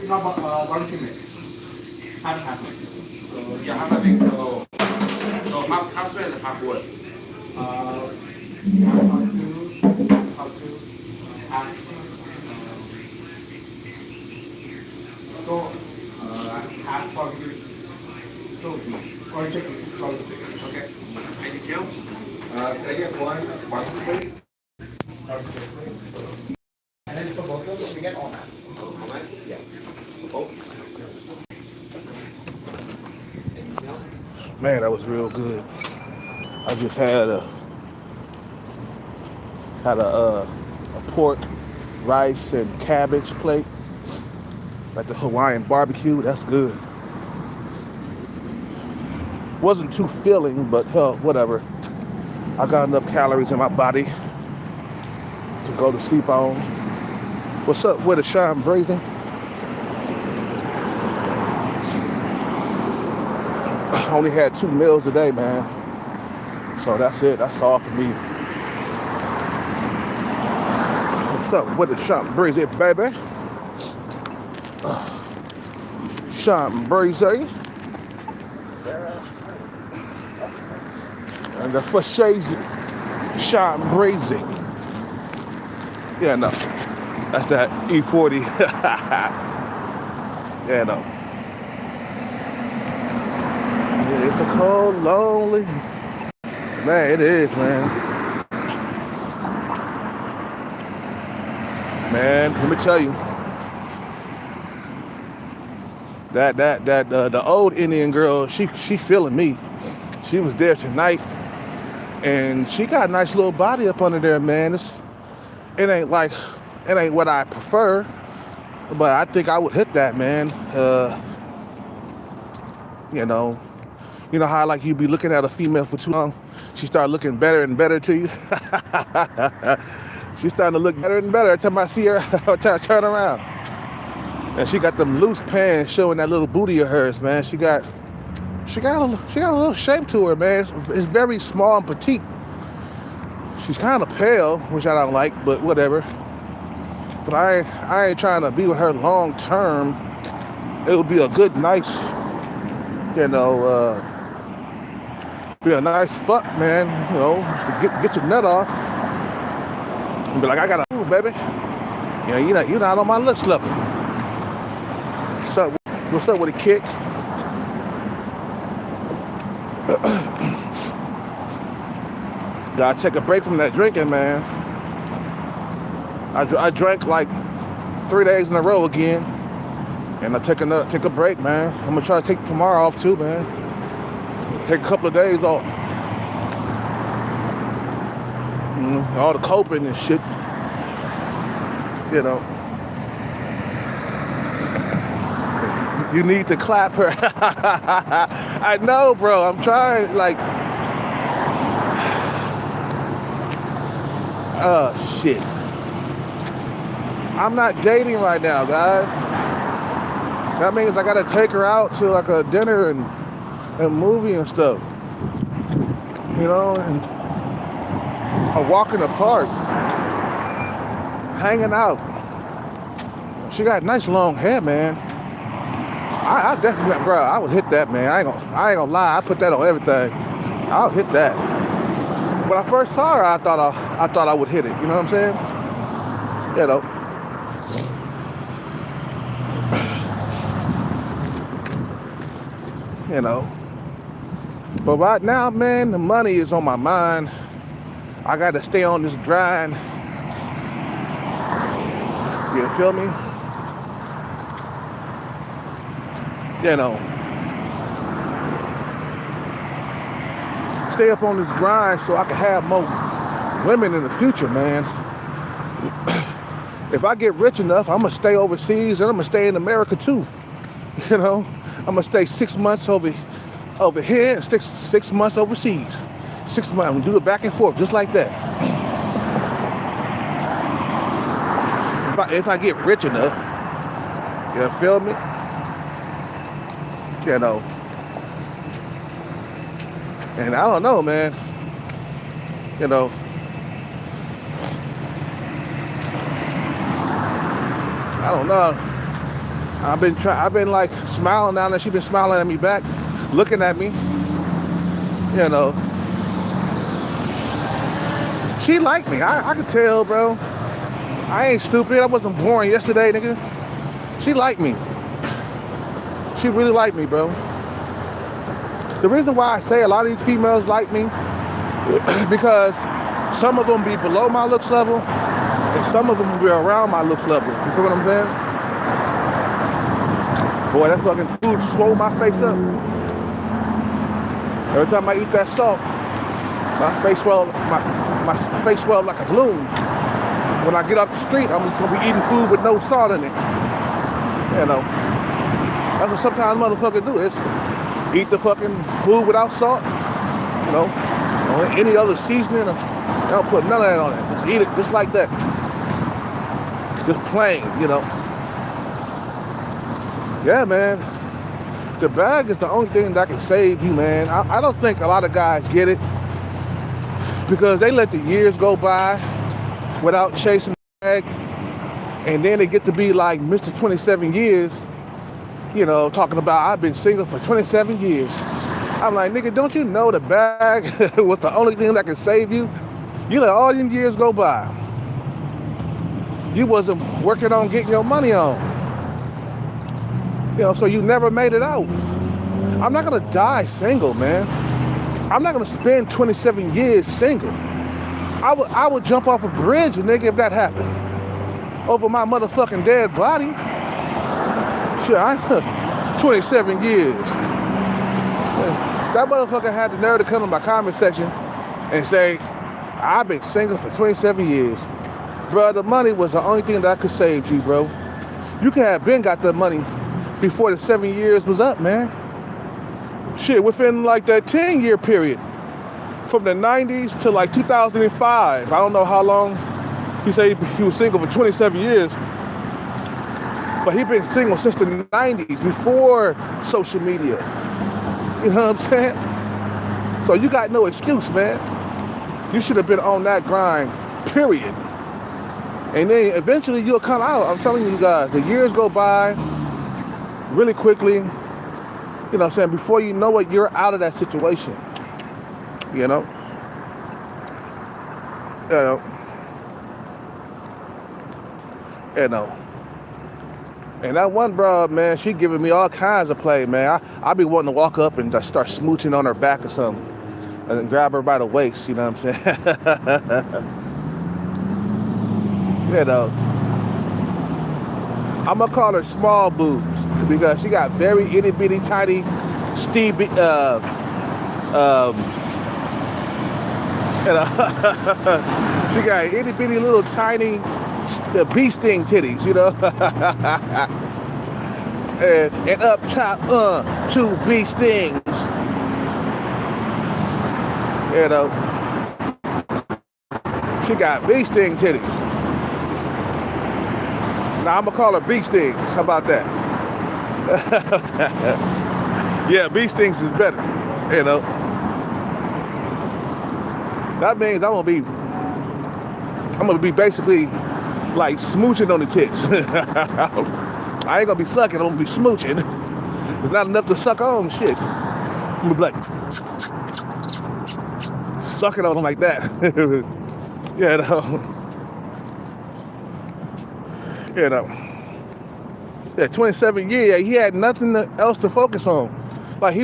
not barbecue mix. Half mix. So yeah, half mix. So half sweat and half wood. Uh, half two, half. So half barbecue tofu or chicken. Sorry. Okay. Anything else? Can I get one barbecue plate? Barbecue plate. And then for both of them, we get all that. All that? Yeah. Both. Anything else? Man, that was real good. I just had a pork, rice, and cabbage plate. Like the Hawaiian barbecue, that's good. Wasn't too filling, but hell, whatever. I got enough calories in my body to go to sleep on. What's up with a Sean Brazen? Only had 2 meals a day, man. So that's it. That's all for me. What's up with the Sean Brazen, baby? Sean Brazen. And the Fashazy Sean Brazen. Yeah, no. That's that E40. Yeah, no. Yeah, it's a cold, lonely. Man, it is, man. Man, let me tell you. The old Indian girl, she feeling me. She was there tonight, and she got a nice little body up under there, man. It ain't what I prefer, but I think I would hit that, man. You know how like you be looking at a female for too long, she start looking better and better to you. She's starting to look better and better every time I see her. I turn around, and she got them loose pants showing that little booty of hers, man. She got a little shape to her, man. It's very small and petite. She's kind of pale, which I don't like, but whatever. But I ain't trying to be with her long term. It would be a good, nice, be a nice fuck, man. Just to get your nut off. And be like, I gotta move, baby. You're not on my looks level. What's up with the kicks? Gotta take a break from that drinking, man. I drank like 3 days in a row again, and I take a break, man. I'm gonna try to take tomorrow off too, man. Take a couple of days off. All the coping and shit, You need to clap her. I know, bro. I'm trying, like. Oh, shit. I'm not dating right now, guys. That means I gotta take her out to like a dinner and movie and stuff. And a walk in the park. Hanging out. She got nice long hair, man. I definitely, bro, I would hit that, man. I ain't gonna lie. I put that on everything. I'll hit that. When I first saw her, I thought I would hit it. You know what I'm saying? But right now, man, the money is on my mind. I got to stay on this grind. You feel me? Stay up on this grind so I can have more women in the future, man. If I get rich enough, I'm going to stay overseas and I'm going to stay in America too. I'm going to stay 6 months over here and 6 months overseas. 6 months, I'm going to do it back and forth just like that. If I get rich enough, you feel me? And I don't know, man. I don't know. I I've been like smiling down there. She been smiling at me back, looking at me. You know. She liked me. I could tell, bro. I ain't stupid. I wasn't born yesterday, nigga. She liked me. She really liked me, bro. The reason why I say a lot of these females like me because some of them be below my looks level and some of them be around my looks level. You feel what I'm saying? Boy, that fucking food swole my face up. Every time I eat that salt, my face swell like a balloon. When I get off the street, I'm just gonna be eating food with no salt in it. You know, that's what sometimes motherfuckers do. Is eat the fucking food without salt. You know, or any other seasoning. They don't put none of that on it. Just eat it just like that. Just plain, you know. Yeah, man. The bag is the only thing that can save you, man. I don't think a lot of guys get it because they let the years go by without chasing the bag, and then they get to be like Mr. 27 years, you know, talking about I've been single for 27 years. I'm like, nigga, don't you know the bag was the only thing that can save you? You let all them years go by. You wasn't working on getting your money on. You know, so you never made it out. I'm not gonna die single, man. I'm not gonna spend 27 years single. I would jump off a bridge, nigga, if that happened. Over my motherfucking dead body. Shit, 27 years. That motherfucker had the nerve to come in my comment section and say, I've been single for 27 years. Bro, the money was the only thing that could save you, bro. You could have been got that money before the 7 years was up, man. Shit, within like that 10-year period. From the 90s to like 2005. I don't know how long. He said he was single for 27 years. But he been single since the 90s, before social media. You know what I'm saying? So you got no excuse, man. You should have been on that grind, period. And then eventually you'll come out. I'm telling you guys, the years go by really quickly. You know what I'm saying? Before you know it, you're out of that situation. You know? You know. And that one broad, man, she giving me all kinds of play, man. I be wanting to walk up and just start smooching on her back or something. And then grab her by the waist, you know what I'm saying? You know. I'm gonna call her small boobs because she got very itty bitty tiny Steve you know, she got itty bitty little tiny bee sting titties, you know. and up top 2 bee stings, you know. She got bee sting titties. Now I'm gonna call her bee stings. How about that? Yeah, bee stings is better, you know. That means I'm gonna be basically like smooching on the tits. I ain't gonna be sucking, I'm gonna be smooching. There's not enough to suck on, shit. I'm gonna be like sucking on them like that. You know. Yeah, 27 years, he had nothing else to focus on. Like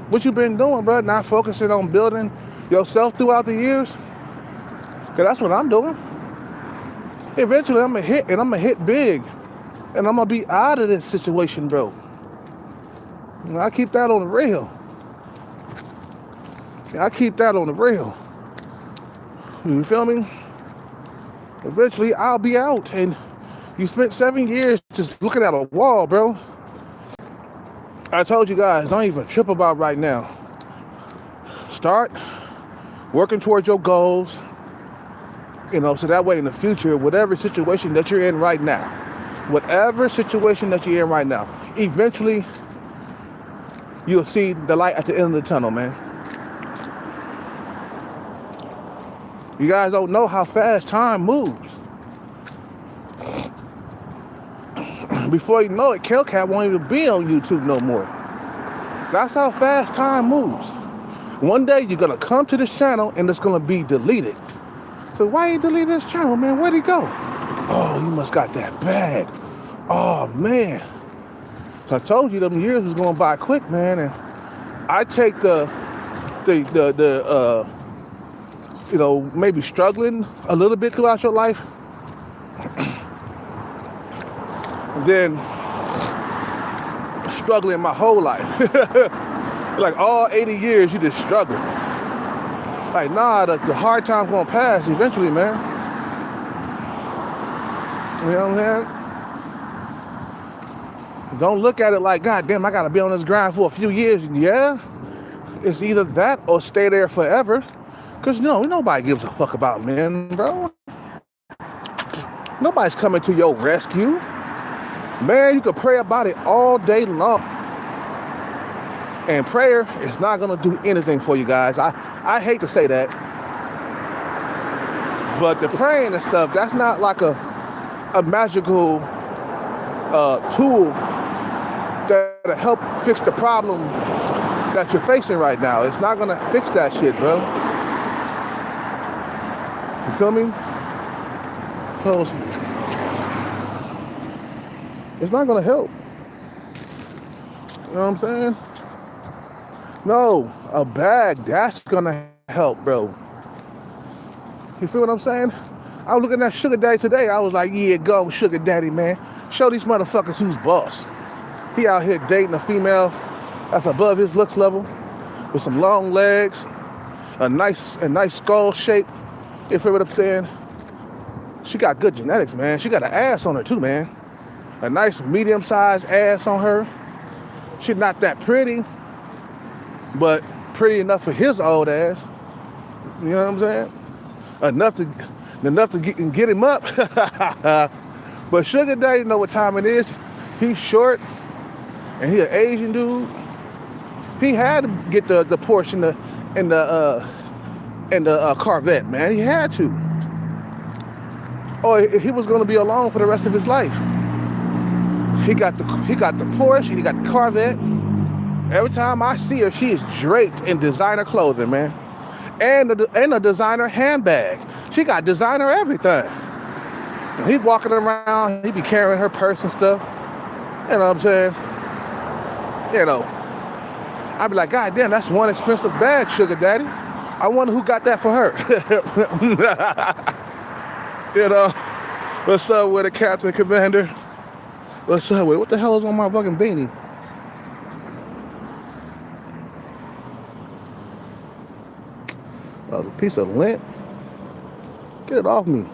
what you been doing, bro? Not focusing on building yourself throughout the years? Cause that's what I'm doing. Eventually I'm gonna hit big. And I'm gonna be out of this situation, bro. You know, I keep that on the real. I keep that on the real. You feel me? Eventually I'll be out, and you spent 7 years just looking at a wall, bro. I told you guys, don't even trip about right now. Start working towards your goals, you know, so that way in the future, whatever situation that you're in right now, eventually you'll see the light at the end of the tunnel, man. You guys don't know how fast time moves. before you know it, Hellcat won't even be on YouTube no more. That's how fast time moves. One day you're gonna come to this channel and it's gonna be deleted. So why you delete this channel, man? Where'd he go? Oh, you must got that bag. Oh man. So I told you them years was going by quick, man. And I take the you know, maybe struggling a little bit throughout your life, then struggling my whole life. Like all 80 years, you just struggle. Like, nah, the hard time's gonna pass eventually, man. You know what I'm saying? Don't look at it like, God damn, I gotta be on this grind for a few years. Yeah, it's either that or stay there forever. Cause nobody gives a fuck about men, bro. Nobody's coming to your rescue. Man, you can pray about it all day long. And prayer is not gonna do anything for you guys. I hate to say that. But the praying and stuff, that's not like a magical tool that'll help fix the problem that you're facing right now. It's not gonna fix that shit, bro. You feel me? Close. It's not gonna help. You know what I'm saying? No, a bag, that's gonna help, bro. You feel what I'm saying? I was looking at Sugar Daddy today. I was like, yeah, go Sugar Daddy, man. Show these motherfuckers who's boss. He out here dating a female that's above his looks level with some long legs, a nice skull shape. You feel what I'm saying? She got good genetics, man. She got an ass on her too, man. A nice medium-sized ass on her. She's not that pretty, but pretty enough for his old ass. You know what I'm saying? Enough to get him up. But Sugar Daddy know what time it is. He's short, and he an Asian dude. He had to get the Porsche in the Corvette, man. He had to. Or he was gonna be alone for the rest of his life. He got the Porsche, he got the Corvette. Every time I see her, she is draped in designer clothing, man. And a designer handbag. She got designer everything. And he's walking around, he be carrying her purse and stuff. You know what I'm saying? You know, I be like, God damn, that's one expensive bag, Sugar Daddy. I wonder who got that for her. You know, what's up with it, Captain Commander? What's up with it? What the hell is on my fucking beanie? A piece of lint. Get it off me.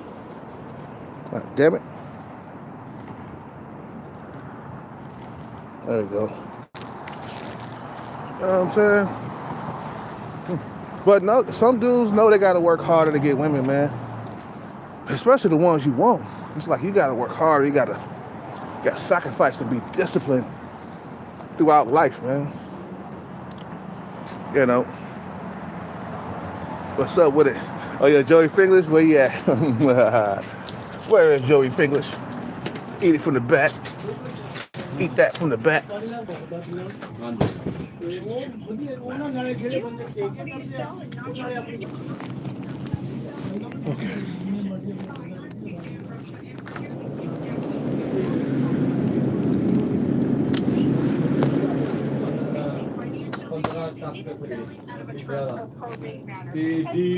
God damn it. There you go. You know what I'm saying? But no, some dudes know they gotta work harder to get women, man. Especially the ones you want. It's like you gotta work harder, you gotta sacrifice and be disciplined throughout life, man. You know. What's up with it? Oh yeah, Joey Finglish, where you at? Where is Joey Finglish? Eat it from the back. Eat that from the back. Okay. ਦੀ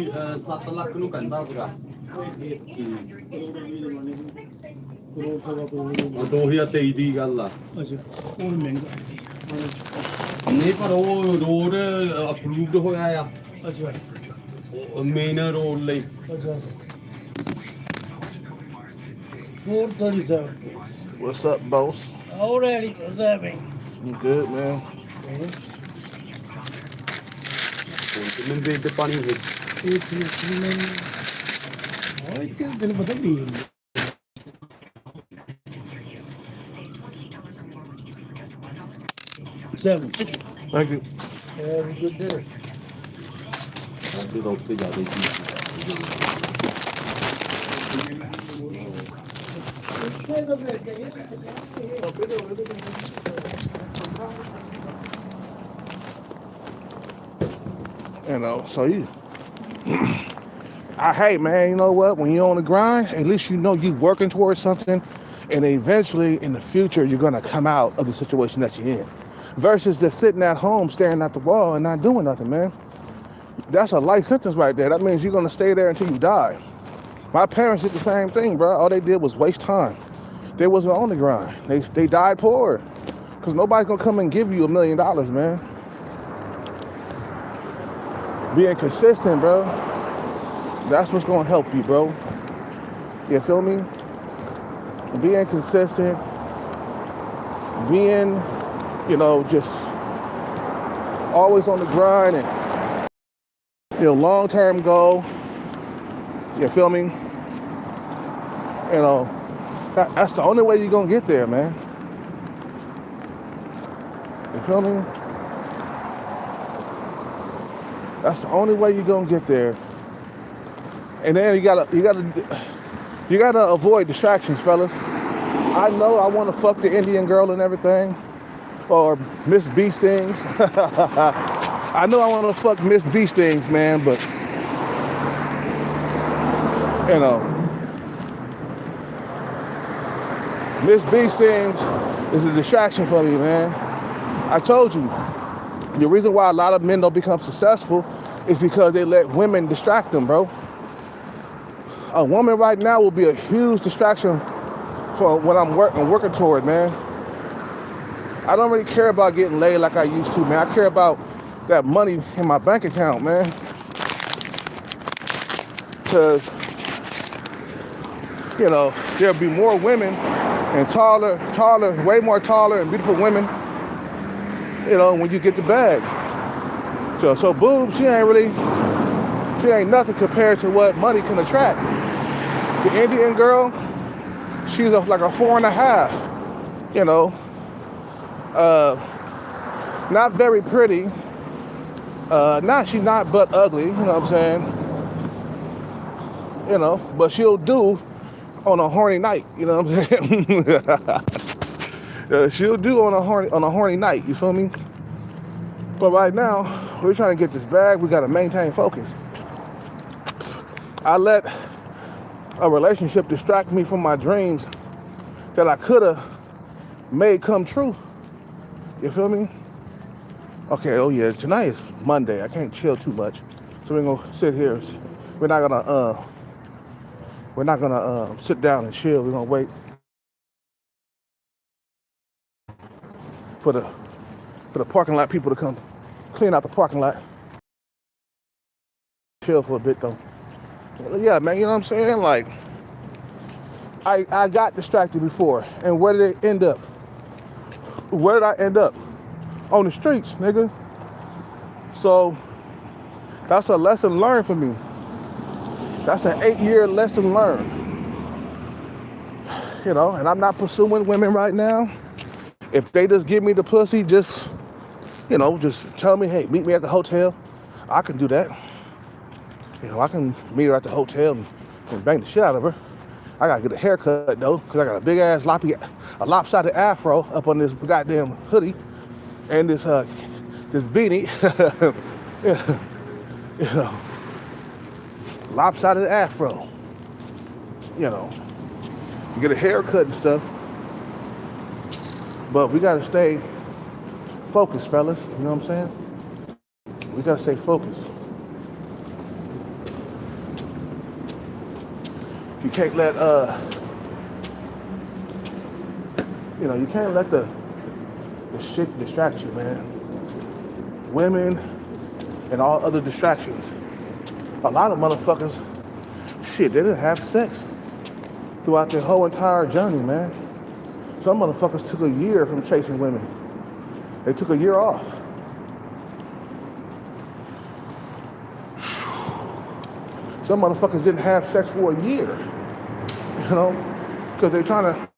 7 ਲੱਖ ਨੂੰ ਕਹਿੰਦਾ ਪੂਰਾ 2023 ਦੀ ਗੱਲ ਆ ਅੱਛਾ ਉਹ ਮਹਿੰਗਾ ਨਹੀਂ ਪਰ ਉਹ ਰੋਡ ਅਪਰੂਵਡ ਹੋਇਆ ਆ ਅੱਛਾ ਮੇਨ ਰੋਡ ਲਈ ਅੱਛਾ 437 What's up, boss? already observing You good, man? ਮੰਦੇ ਤੇ ਪਾਣੀ ਹੋ ਉਹ ਕਿ ਤੈਨੂੰ ਪਤਾ ਵੀ Seven. Thank you. Have a good day. ਸਾਡੇ ਰੋਡ ਤੇ ਜ਼ਿਆਦਾ ਸੀ You know, so hey man, you know what? When you're on the grind, at least you know you're working towards something, and eventually in the future you're gonna come out of the situation that you're in. Versus just sitting at home staring at the wall and not doing nothing, man. That's a life sentence right there. That means you're gonna stay there until you die. My parents did the same thing, bro. All they did was waste time. They wasn't on the grind. They died poor. Cause nobody's gonna come and give you $1 million, man. Being consistent, bro. That's what's gonna help you, bro. You feel me? Being consistent, being, you know, just always on the grind and, you know, long-term goal. You feel me? You know, that's the only way you're gonna get there, man. You feel me? That's the only way you're gonna get there. And then you gotta avoid distractions, fellas. I know I want to fuck the Indian girl and everything, or Miss Bee Stings. I know I want to fuck Miss Bee Stings, man, but you know, Miss Bee Stings is a distraction for me, man. I told you, the reason why a lot of men don't become successful is because they let women distract them, bro. A woman right now will be a huge distraction for what I'm working toward, man. I don't really care about getting laid like I used to, man. I care about that money in my bank account, man. Because, you know, there'll be more women and taller, way more taller and beautiful women, you know, when you get the bag. So boom, she ain't nothing compared to what money can attract. The Indian girl, she's like a 4.5, you know. Not very pretty. She's not but ugly, you know what I'm saying? You know, but she'll do on a horny night, you know what I'm saying? She'll do on a horny night, you feel me? But right now, we're trying to get this bag. We gotta maintain focus. I let a relationship distract me from my dreams that I could have made come true. You feel me? Okay, oh yeah, tonight is Monday. I can't chill too much. So we're gonna sit here. We're not gonna sit down and chill. We're gonna wait for the parking lot people to come clean out the parking lot. Chill for a bit though. Yeah, man, you know what I'm saying? Like, I got distracted before, and where did it end up? Where did I end up? On the streets, nigga. So, that's a lesson learned for me. That's an 8-year lesson learned. You know, and I'm not pursuing women right now. If they just give me the pussy, just tell me, hey, meet me at the hotel. I can do that. You know, I can meet her at the hotel and bang the shit out of her. I gotta get a haircut though, because I got a big ass lopsided afro up on this goddamn hoodie and this beanie. You know, lopsided afro. You know, you get a haircut and stuff. But we gotta stay focused, fellas. You know what I'm saying? We gotta stay focused. You can't let you can't let the shit distract you, man. Women and all other distractions. A lot of motherfuckers, shit, they didn't have sex throughout their whole entire journey, man. Some motherfuckers took a year from chasing women. They took a year off. Some motherfuckers didn't have sex for a year, you know, because they're trying to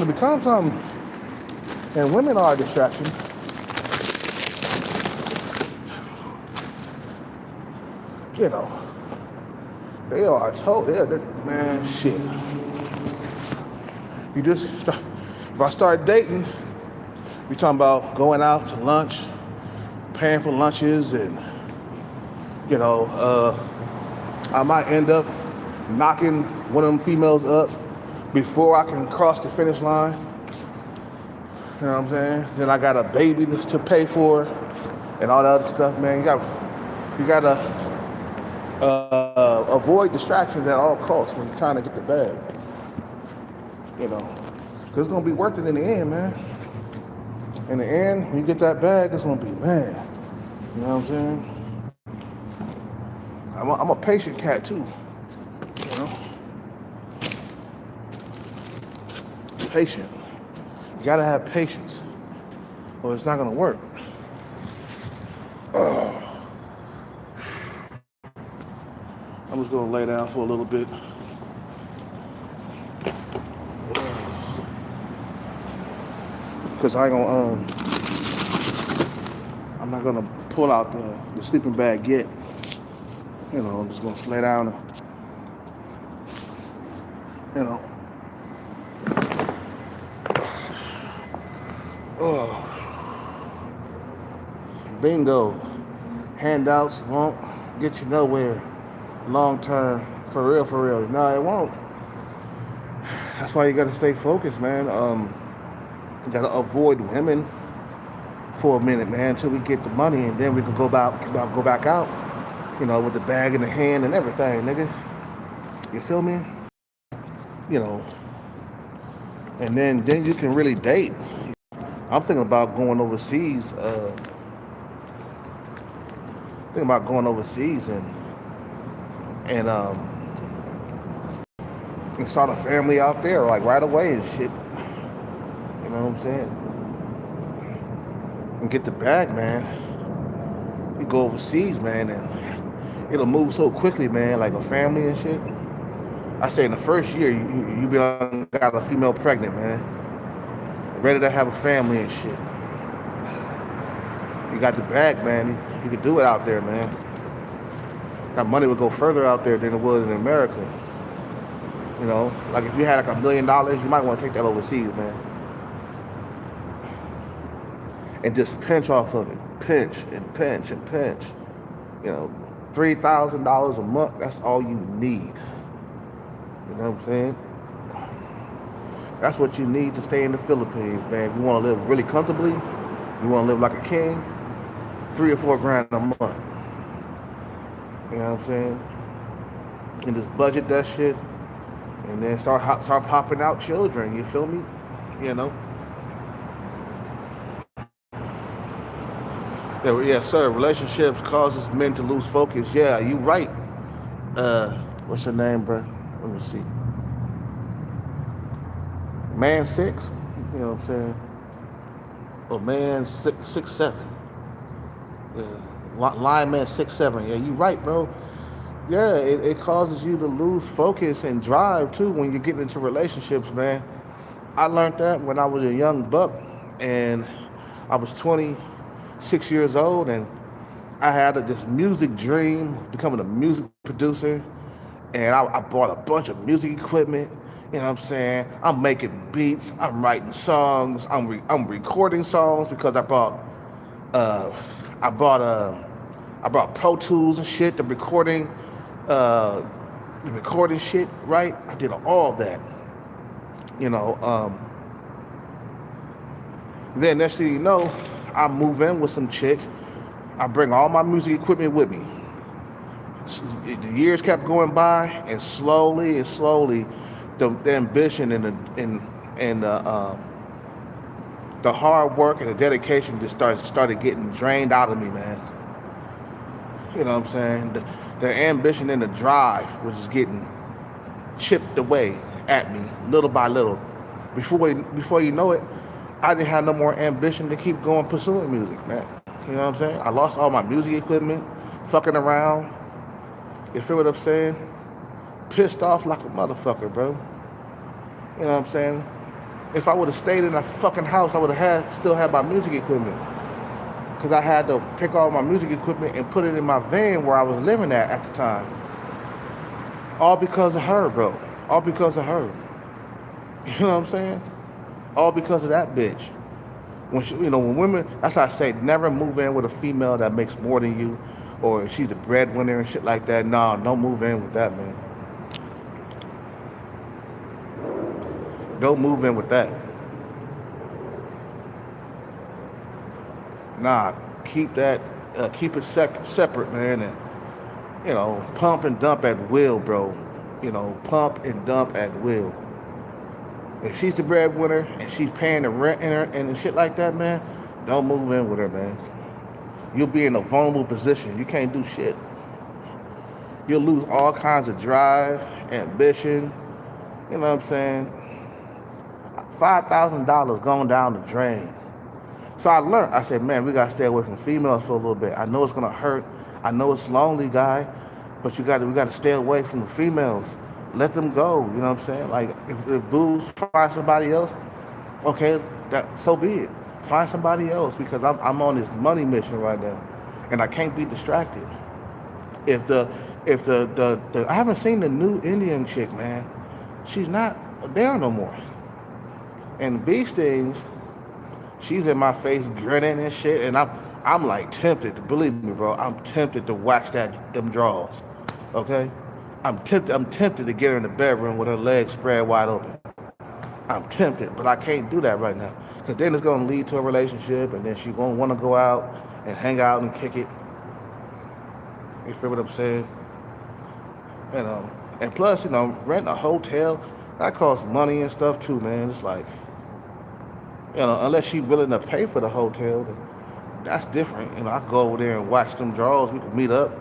become something. And women are a distraction. You know, they are man, shit. You just start, if I start dating, we talking about going out to lunch, paying for lunches, and you know, I might end up knocking one of them females up before I can cross the finish line. You know what I'm saying? Then I got a baby to pay for, and all that other stuff, man. You gotta avoid distractions at all costs when you're trying to get the bag. You know, because it's gonna be worth it in the end, man. In the end, when you get that bag, it's gonna be, man. You know what I'm saying? I'm a patient cat too. You know, patient. You gotta have patience, or it's not gonna work. I'm just gonna lay down for a little bit. Cause I ain't gonna, I'm not gonna pull out the sleeping bag yet. You know, I'm just gonna lay down and, you know. Oh. Bingo. Handouts won't get you nowhere long term. For real, for real. No, it won't. That's why you gotta stay focused, man. You gotta avoid women for a minute, man, until we get the money, and then we can go back out, you know, with the bag in the hand and everything, nigga. You feel me? You know. And then you can really date. I'm thinking about going overseas. And start a family out there, like right away and shit. You know what I'm saying? And get the bag, man. You go overseas, man, and it'll move so quickly, man. Like a family and shit. I say in the first year, you be like, got a female pregnant, man. Ready to have a family and shit. You got the bag, man. You could do it out there, man. That money would go further out there than it would in America. You know, like if you had like $1 million, you might want to take that overseas, man. And just pinch off of it. Pinch and pinch and pinch. You know, $3,000 a month, that's all you need. You know what I'm saying? That's what you need to stay in the Philippines, man. If you want to live really comfortably, you want to live like a king, $3 or $4 grand a month. You know what I'm saying? And just budget that shit, and then start popping out children. You feel me? You know? Yeah, sir. Relationships causes men to lose focus. Yeah, you right. What's your name, bro? Let me see. Man 6, you know what I'm saying? Or man 6'7". Yeah. Lineman 6'7". Yeah, you right, bro. Yeah, it causes you to lose focus and drive too when you get into relationships, man. I learned that when I was a young buck, and I was 26 years old, and I had this music dream, becoming a music producer, and I bought a bunch of music equipment. You know what I'm saying? I'm making beats. I'm writing songs. I'm recording songs because I bought Pro Tools and shit. The recording shit, right? I did all that. You know. Then next thing you know, I move in with some chick. I bring all my music equipment with me. The years kept going by, and slowly, the ambition and the hard work and the dedication just started getting drained out of me, man. You know what I'm saying? The ambition and the drive was just getting chipped away at me little by little. Before you know it, I didn't have no more ambition to keep going pursuing music, man. You know what I'm saying? I lost all my music equipment, fucking around. You feel what I'm saying? Pissed off like a motherfucker, bro. You know what I'm saying? If I would have stayed in a fucking house, I would have still had my music equipment. Because I had to take all my music equipment and put it in my van where I was living at the time. All because of her, bro. All because of her. You know what I'm saying? All because of that bitch. When she, when women, that's why I say never move in with a female that makes more than you, or she's the breadwinner and shit like that. No, don't move in with that, man. Don't move in with that. Nah, keep that, keep it separate, man, and pump and dump at will, bro. Pump and dump at will. If she's the breadwinner and she's paying the rent in her and shit like that, man, don't move in with her, man. You'll be in a vulnerable position. You can't do shit. You'll lose all kinds of drive, ambition. You know what I'm saying? $5,000 going down the drain. So I learned. I said, man, we gotta stay away from females for a little bit. I know it's gonna hurt. I know it's lonely, guy, but we gotta stay away from the females. Let them go. You know what I'm saying? Like if Boo's find somebody else, okay, so be it. Find somebody else because I'm on this money mission right now, and I can't be distracted. If the I haven't seen the new Indian chick, man. She's not there no more. And Bee Stings, she's in my face grinning and shit, and I'm like tempted. Believe me, bro. I'm tempted to wax them drawers. Okay, I'm tempted to get her in the bedroom with her legs spread wide open. I'm tempted, but I can't do that right now because then it's gonna lead to a relationship, and then she won't want to go out and hang out and kick it. You feel what I'm saying? And plus, renting a hotel that costs money and stuff too, man. It's like, unless she's willing to pay for the hotel, then that's different. I go over there and wax them drawers. We can meet up.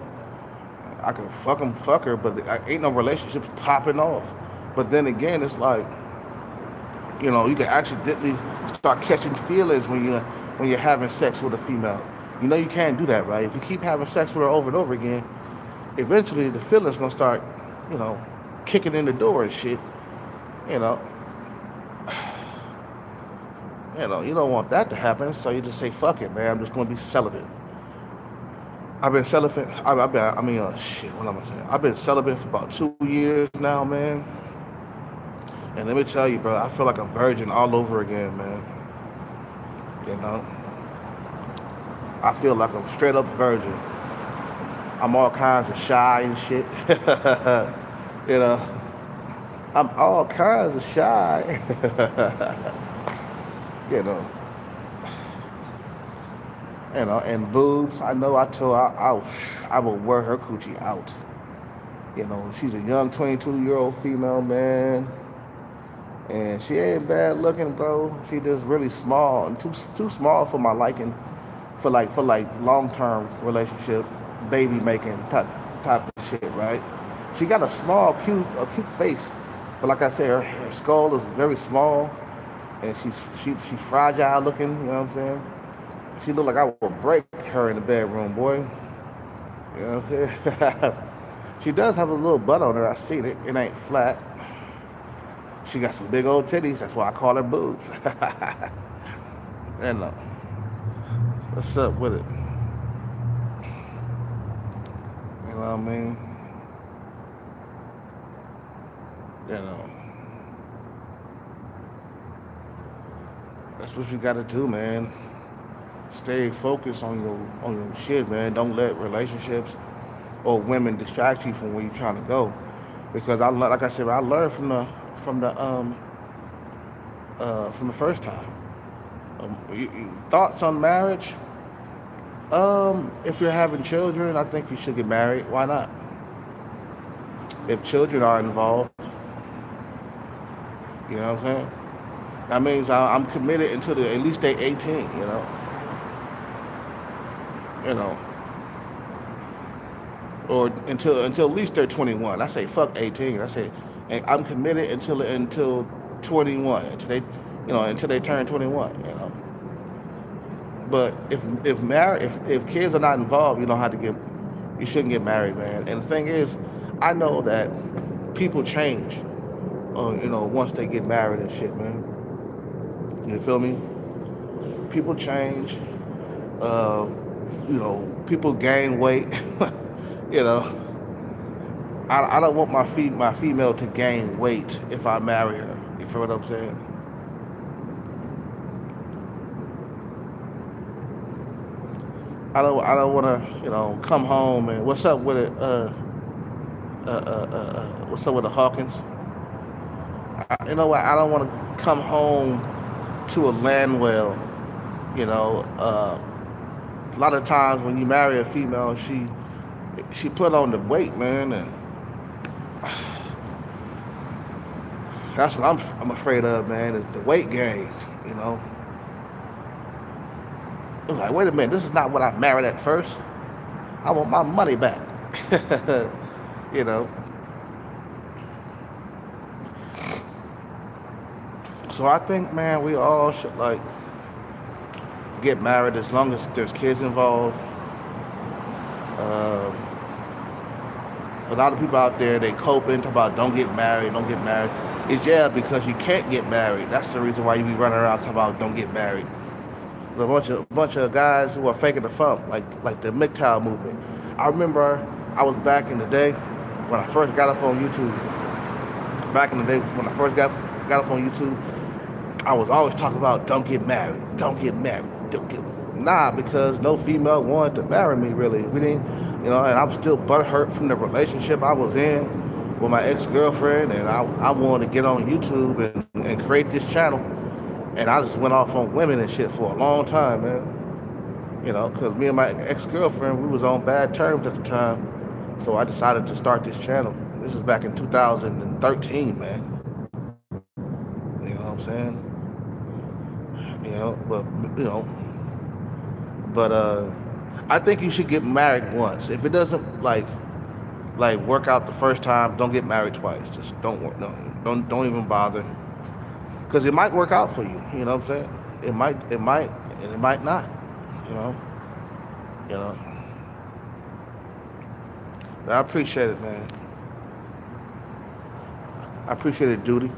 I can fuck her, but ain't no relationships popping off. But then again, it's like, you can accidentally start catching feelings when you're having sex with a female. You can't do that, right? If you keep having sex with her over and over again, eventually the feelings gonna start, kicking in the door and shit. You don't want that to happen, so you just say, fuck it, man, I'm just gonna be celibate. I've been celibate, shit, what am I saying? I've been celibate for about 2 years now, man. And let me tell you, bro, I feel like a virgin all over again, man. I feel like a straight up virgin. I'm all kinds of shy and shit. I'm all kinds of shy. And boobs, I know I told her I would wear her coochie out. She's a young 22-year-old female, man. And she ain't bad looking, bro. She just really small and too small for my liking, for long-term relationship, baby making type of shit, right? She got a small, cute face, but like I said, her skull is very small, and she's fragile looking. You know what I'm saying? She look like I would break her in the bedroom, boy. You know what I'm saying? She does have a little butt on her. I seen it. It ain't flat. She got some big old titties. That's why I call her boobs. And what's up with it? You know what I mean? That's what you gotta do, man. Stay focused on your shit, man. Don't let relationships or women distract you from where you're trying to go. Because I learned from the first time. Thoughts on marriage? If you're having children, I think you should get married. Why not? If children are involved, you know what I'm saying? That means I'm committed until at least they're 18. Or until at least they're 21. I say fuck 18. I say I'm committed until 21, until they turn 21. But if kids are not involved, you shouldn't get married, man. And the thing is, I know that people change, once they get married and shit, man. You feel me? People change. People gain weight. I don't want my female to gain weight if I marry her. You feel what I'm saying? I don't want to, come home and what's up with it? What's up with the Hawkins? You know what? I don't want to come home to a land well. You know, a lot of times when you marry a female, she put on the weight, man, and that's what I'm afraid of, man, is the weight gain. You know, I'm like, wait a minute, this is not what I married at first. I want my money back. you know. So I think, man, we all should like get married as long as there's kids involved. Um, a lot of people out there, they coping, talk about don't get married, don't get married. It's because you can't get married. That's the reason why you be running around talking about don't get married. There's a bunch of guys who are faking the funk, like the MGTOW movement. I remember I was back in the day when I first got up on YouTube. Back in the day when I first got up on YouTube, I was always talking about don't get married, don't get married, don't get. Nah, because no female wanted to marry me really. We didn't, and I'm still butthurt from the relationship I was in with my ex-girlfriend, and I wanted to get on YouTube and create this channel, and I just went off on women and shit for a long time, man. Because me and my ex-girlfriend, we was on bad terms at the time, so I decided to start this channel. This is back in 2013, man. You know what I'm saying? But I think you should get married once. If it doesn't like work out the first time, don't get married twice. Just don't even bother, because it might work out for you. You know what I'm saying? It might, and it might not. You know. But I appreciate it, man. I appreciate it, Duty.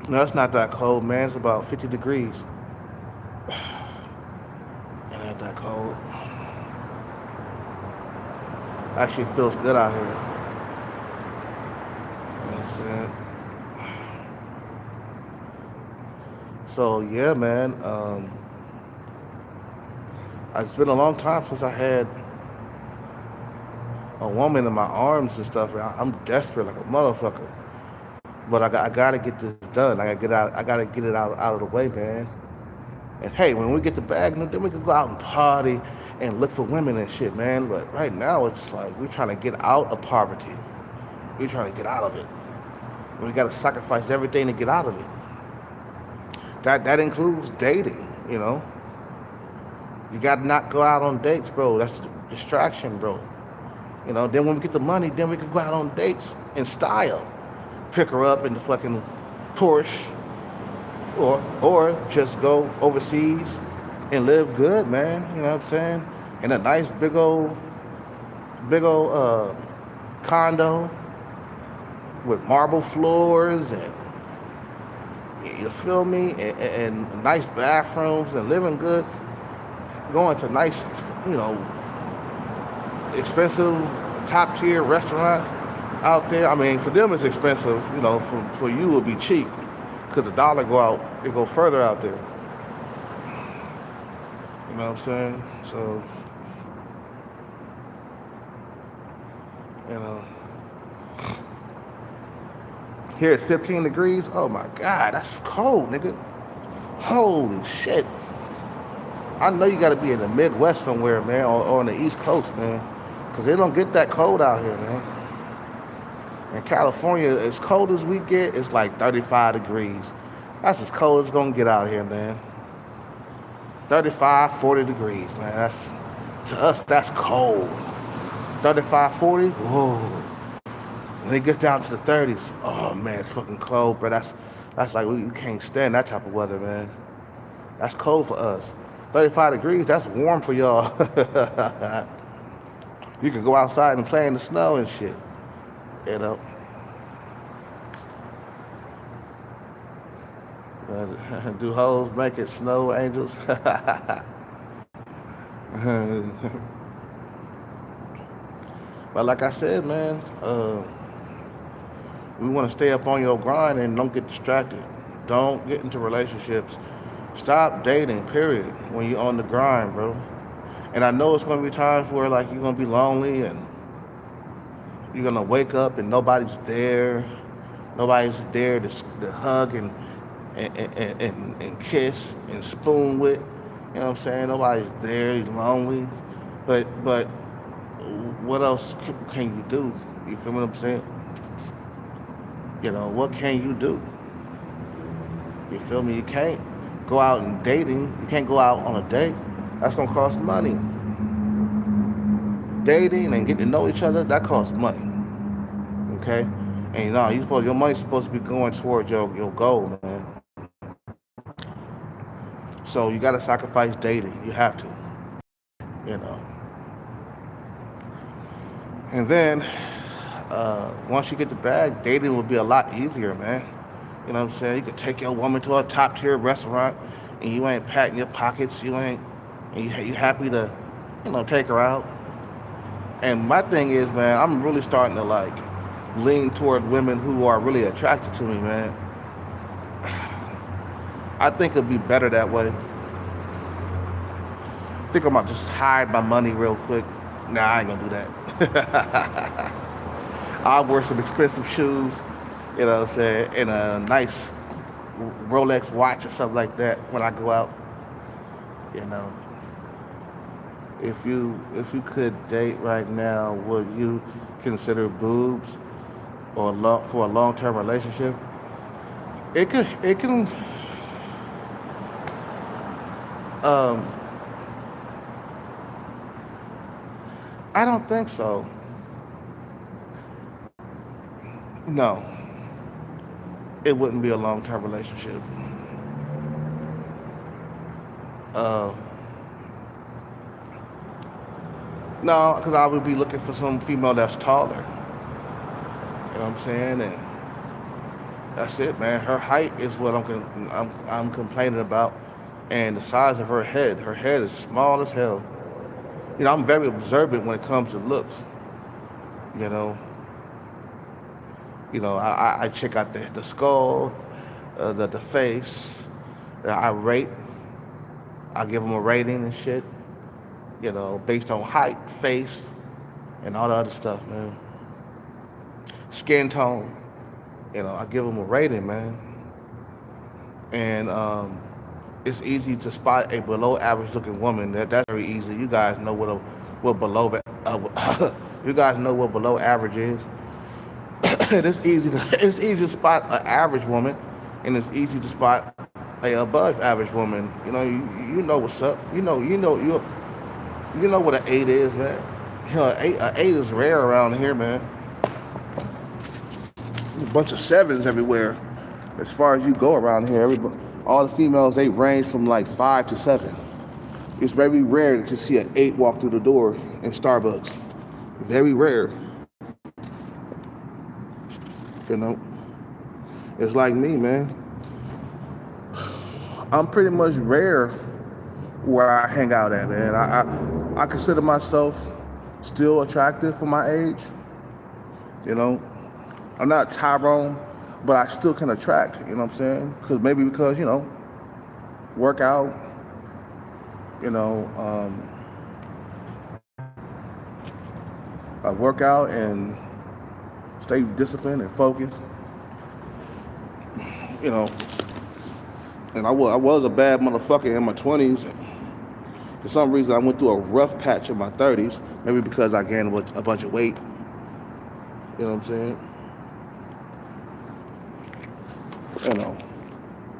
No, it's not that cold, man. It's about 50 degrees. It ain't that cold. Actually, it feels good out here. You know what I'm saying? So, yeah, man. It's been a long time since I had a woman in my arms and stuff. I'm desperate like a motherfucker. But I gotta get this done. I gotta get it out of the way, man. And hey, when we get the bag, then we can go out and party and look for women and shit, man. But right now, it's just like we're trying to get out of poverty. We're trying to get out of it. We gotta sacrifice everything to get out of it. That includes dating, You gotta not go out on dates, bro. That's a distraction, bro. Then when we get the money, then we can go out on dates in style. Pick her up in the fucking Porsche, or just go overseas and live good, man. You know what I'm saying? In a nice big old condo with marble floors and you feel me, and nice bathrooms and living good. Going to nice, expensive top tier restaurants out there. I mean, for them it's expensive, for you it'll be cheap because the dollar go further out there. You know what I'm saying? So, here it's 15 degrees. Oh my God, that's cold, nigga. Holy shit. I know you gotta be in the Midwest somewhere, man, or on the East Coast, man, because they don't get that cold out here, man. In California, as cold as we get, it's like 35 degrees. That's as cold as it's gonna get out here, man. 35, 40 degrees, man. To us, that's cold. 35, 40, whoa. When it gets down to the 30s, oh man, it's fucking cold, bro. That's like, you can't stand that type of weather, man. That's cold for us. 35 degrees, that's warm for y'all. You can go outside and play in the snow and shit. Do hoes make it snow, angels? But like I said, man, We want to stay up on your grind and don't get distracted. Don't get into relationships. Stop dating, period, when you're on the grind, bro. And I know it's going to be times where like you're going to be lonely and you're going to wake up and nobody's there. Nobody's there to hug and kiss and spoon with. You know what I'm saying? Nobody's there. You're lonely. But what else can you do? You feel what I'm saying? You know, what can you do? You feel me? You can't go out and dating. You can't go out on a date. That's gonna cost money. Dating and getting to know each other, that costs money. Okay? And you know, your money's supposed to be going towards your goal, man. So you gotta sacrifice dating. You have to. You know. And then once you get the bag, dating will be a lot easier, man. You know what I'm saying? You can take your woman to a top tier restaurant and you ain't patting your pockets, you happy to, you know, take her out. And my thing is, man, I'm really starting to like lean toward women who are really attracted to me, man. I think it'd be better that way. I think I'm gonna just hide my money real quick. Nah, I ain't gonna do that. I'll wear some expensive shoes, you know what I'm saying, and a nice Rolex watch or something like that when I go out. You know. If you could date right now, would you consider boobs or for a long-term relationship? It can I don't think so. No, it wouldn't be a long-term relationship. Uh, no, because I would be looking for some female that's taller. You know what I'm saying? And that's it, man. Her height is what I'm complaining about, and the size of her head. Her head is small as hell. You know, I'm very observant when it comes to looks. You know. I check out the skull, the face. I rate. I give them a rating and shit. You know, based on height, face, and all the other stuff, man. Skin tone. You know, I give them a rating, man. And it's easy to spot a below average looking woman. That's very easy. You guys know what below you guys know what below average is. It's easy to spot an average woman, and it's easy to spot a above average woman. You know, you know what's up. You know what an 8 is, man. You know, an eight is rare around here, man. There's a bunch of 7s everywhere. As far as you go around here, all the females, they range from like 5 to 7. It's very rare to see an 8 walk through the door in Starbucks. Very rare. You know, it's like me, man. I'm pretty much rare where I hang out at, man. I consider myself still attractive for my age. You know, I'm not Tyrone, but I still can attract. You know what I'm saying? Because you know, work out. You know, I work out and stay disciplined and focused. You know, and I was a bad motherfucker in my 20s. For some reason, I went through a rough patch in my 30s. Maybe because I gained a bunch of weight. You know what I'm saying? You know,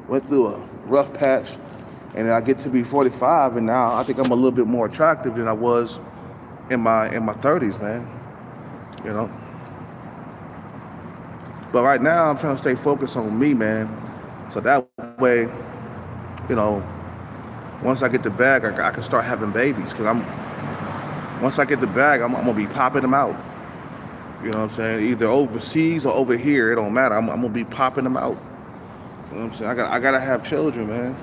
went through a rough patch, and then I get to be 45, and now I think I'm a little bit more attractive than I was in my 30s, man. You know. But right now, I'm trying to stay focused on me, man. So that way, you know, once I get the bag, I can start having babies. Because once I get the bag, I'm going to be popping them out. You know what I'm saying? Either overseas or over here, it don't matter. I'm going to be popping them out. You know what I'm saying? I got to have children, man.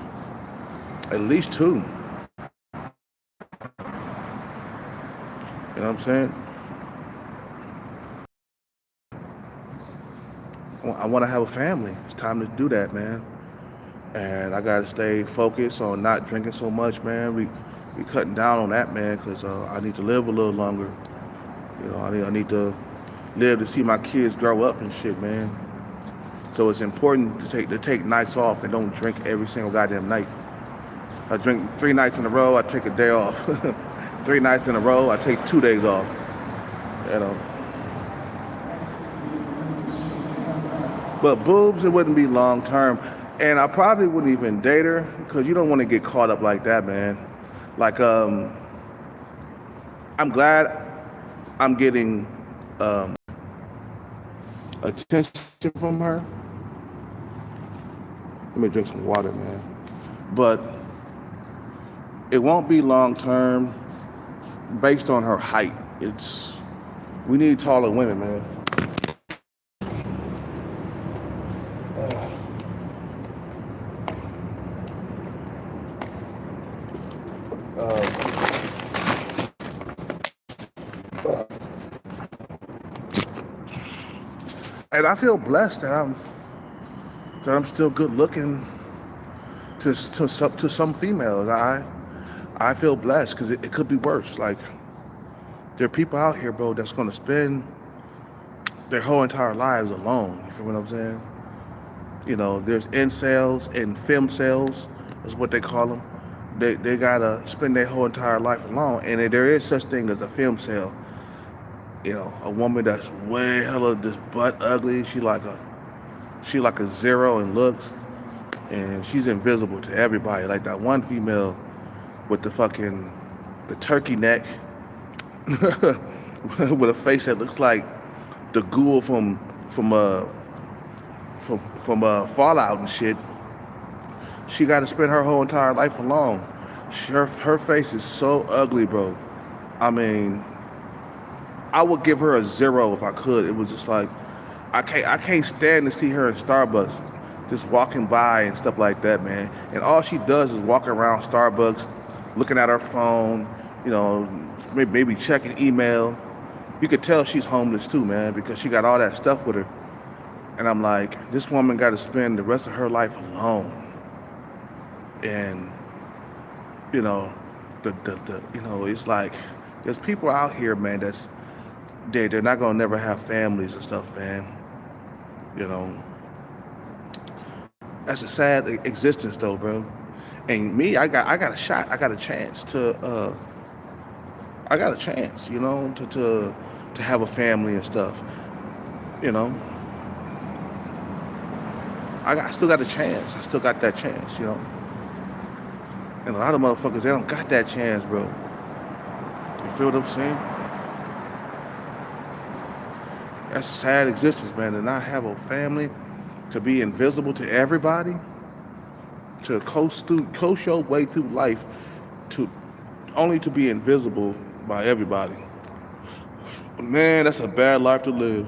At least 2. You know what I'm saying? I want to have a family. It's time to do that, man. And I gotta stay focused on not drinking so much, man. We cutting down on that, man, because I need to live a little longer. You know, I need to live to see my kids grow up and shit, man. So it's important to take nights off and don't drink every single goddamn night. I drink 3 nights in a row, I take a day off. 3 nights in a row, I take 2 days off. You know. But boobs, it wouldn't be long term. And I probably wouldn't even date her because you don't want to get caught up like that, man. Like, I'm glad I'm getting attention from her. Let me drink some water, man. But it won't be long term based on her height. We need taller women, man. And I feel blessed that I'm still good looking to some females. I feel blessed because it could be worse. Like, there are people out here, bro, that's gonna spend their whole entire lives alone. You feel what I'm saying? You know, there's incels and femcels, is what they call them. They gotta spend their whole entire life alone, and there is such thing as a femcel. You know, a woman that's way hella just butt ugly. She like a 0 in looks, and she's invisible to everybody. Like that one female with the turkey neck, with a face that looks like the ghoul from Fallout and shit. She got to spend her whole entire life alone. Her face is so ugly, bro. I mean, I would give her a 0 if I could. It was just like, I can't stand to see her in Starbucks, just walking by and stuff like that, man. And all she does is walk around Starbucks, looking at her phone, you know, maybe checking email. You could tell she's homeless too, man, because she got all that stuff with her. And I'm like, this woman got to spend the rest of her life alone. And, you know, it's like, there's people out here, man, they're not gonna never have families and stuff, man. You know, that's a sad existence, though, bro. And me, I got a shot. I got a chance, you know, to have a family and stuff. You know, I still got a chance. I still got that chance, you know. And a lot of motherfuckers, they don't got that chance, bro. You feel what I'm saying? That's a sad existence, man, to not have a family, to be invisible to everybody, to coast your way through life, only to be invisible by everybody. Man, that's a bad life to live.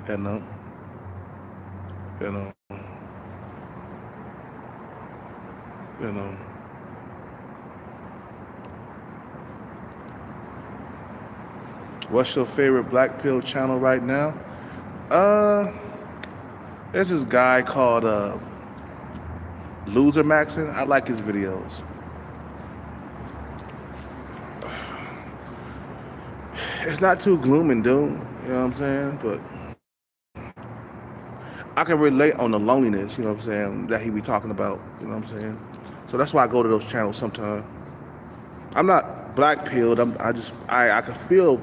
You know. What's your favorite Black Pill channel right now? There's this guy called Loser Maxon. I like his videos. It's not too gloom and doom, you know what I'm saying? But I can relate on the loneliness, you know what I'm saying, that he be talking about, you know what I'm saying? So that's why I go to those channels sometimes. I'm not black pilled. I can feel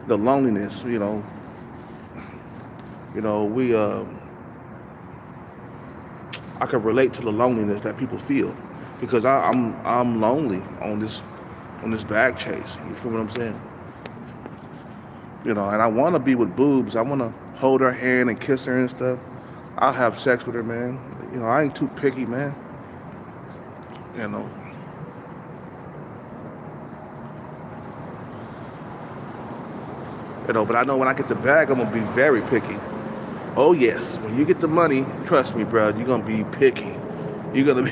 the loneliness, you know. You know, I can relate to the loneliness that people feel because I'm lonely on this bag chase. You feel what I'm saying? You know, and I want to be with boobs. I want to hold her hand and kiss her and stuff. I'll have sex with her, man. You know, I ain't too picky, man. You know. You know, but I know when I get the bag, I'm gonna be very picky. Oh yes, when you get the money, trust me, bro, you're gonna be picky. You're gonna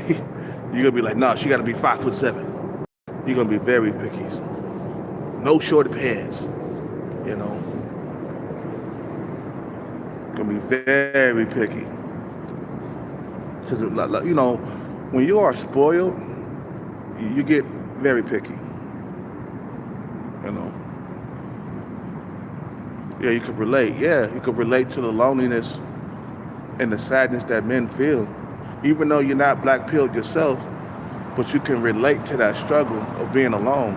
be like, nah, she gotta be 5'7". You're gonna be very picky. No shorty pants, you know. Gonna be very picky. Because, you know, when you are spoiled, you get very picky. You know. Yeah, you could relate. Yeah, you could relate to the loneliness and the sadness that men feel. Even though you're not black pilled yourself, but you can relate to that struggle of being alone.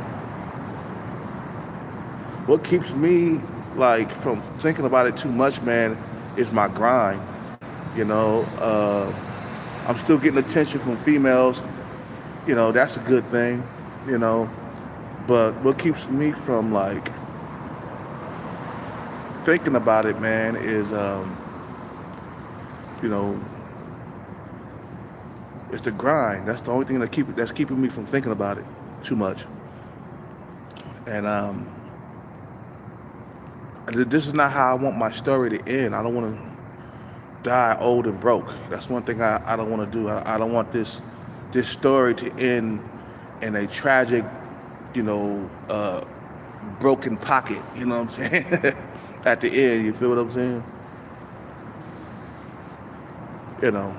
What keeps me like from thinking about it too much, man, is my grind. You know, I'm still getting attention from females. You know, that's a good thing. You know, but what keeps me from like thinking about it, man, is you know, it's the grind. That's the only thing that's keeping me from thinking about it too much. And this is not how I want my story to end. I don't want to die old and broke. That's one thing I don't want to do. I don't want this story to end in a tragic, you know, broken pocket. You know what I'm saying? At the end, you feel what I'm saying? You know.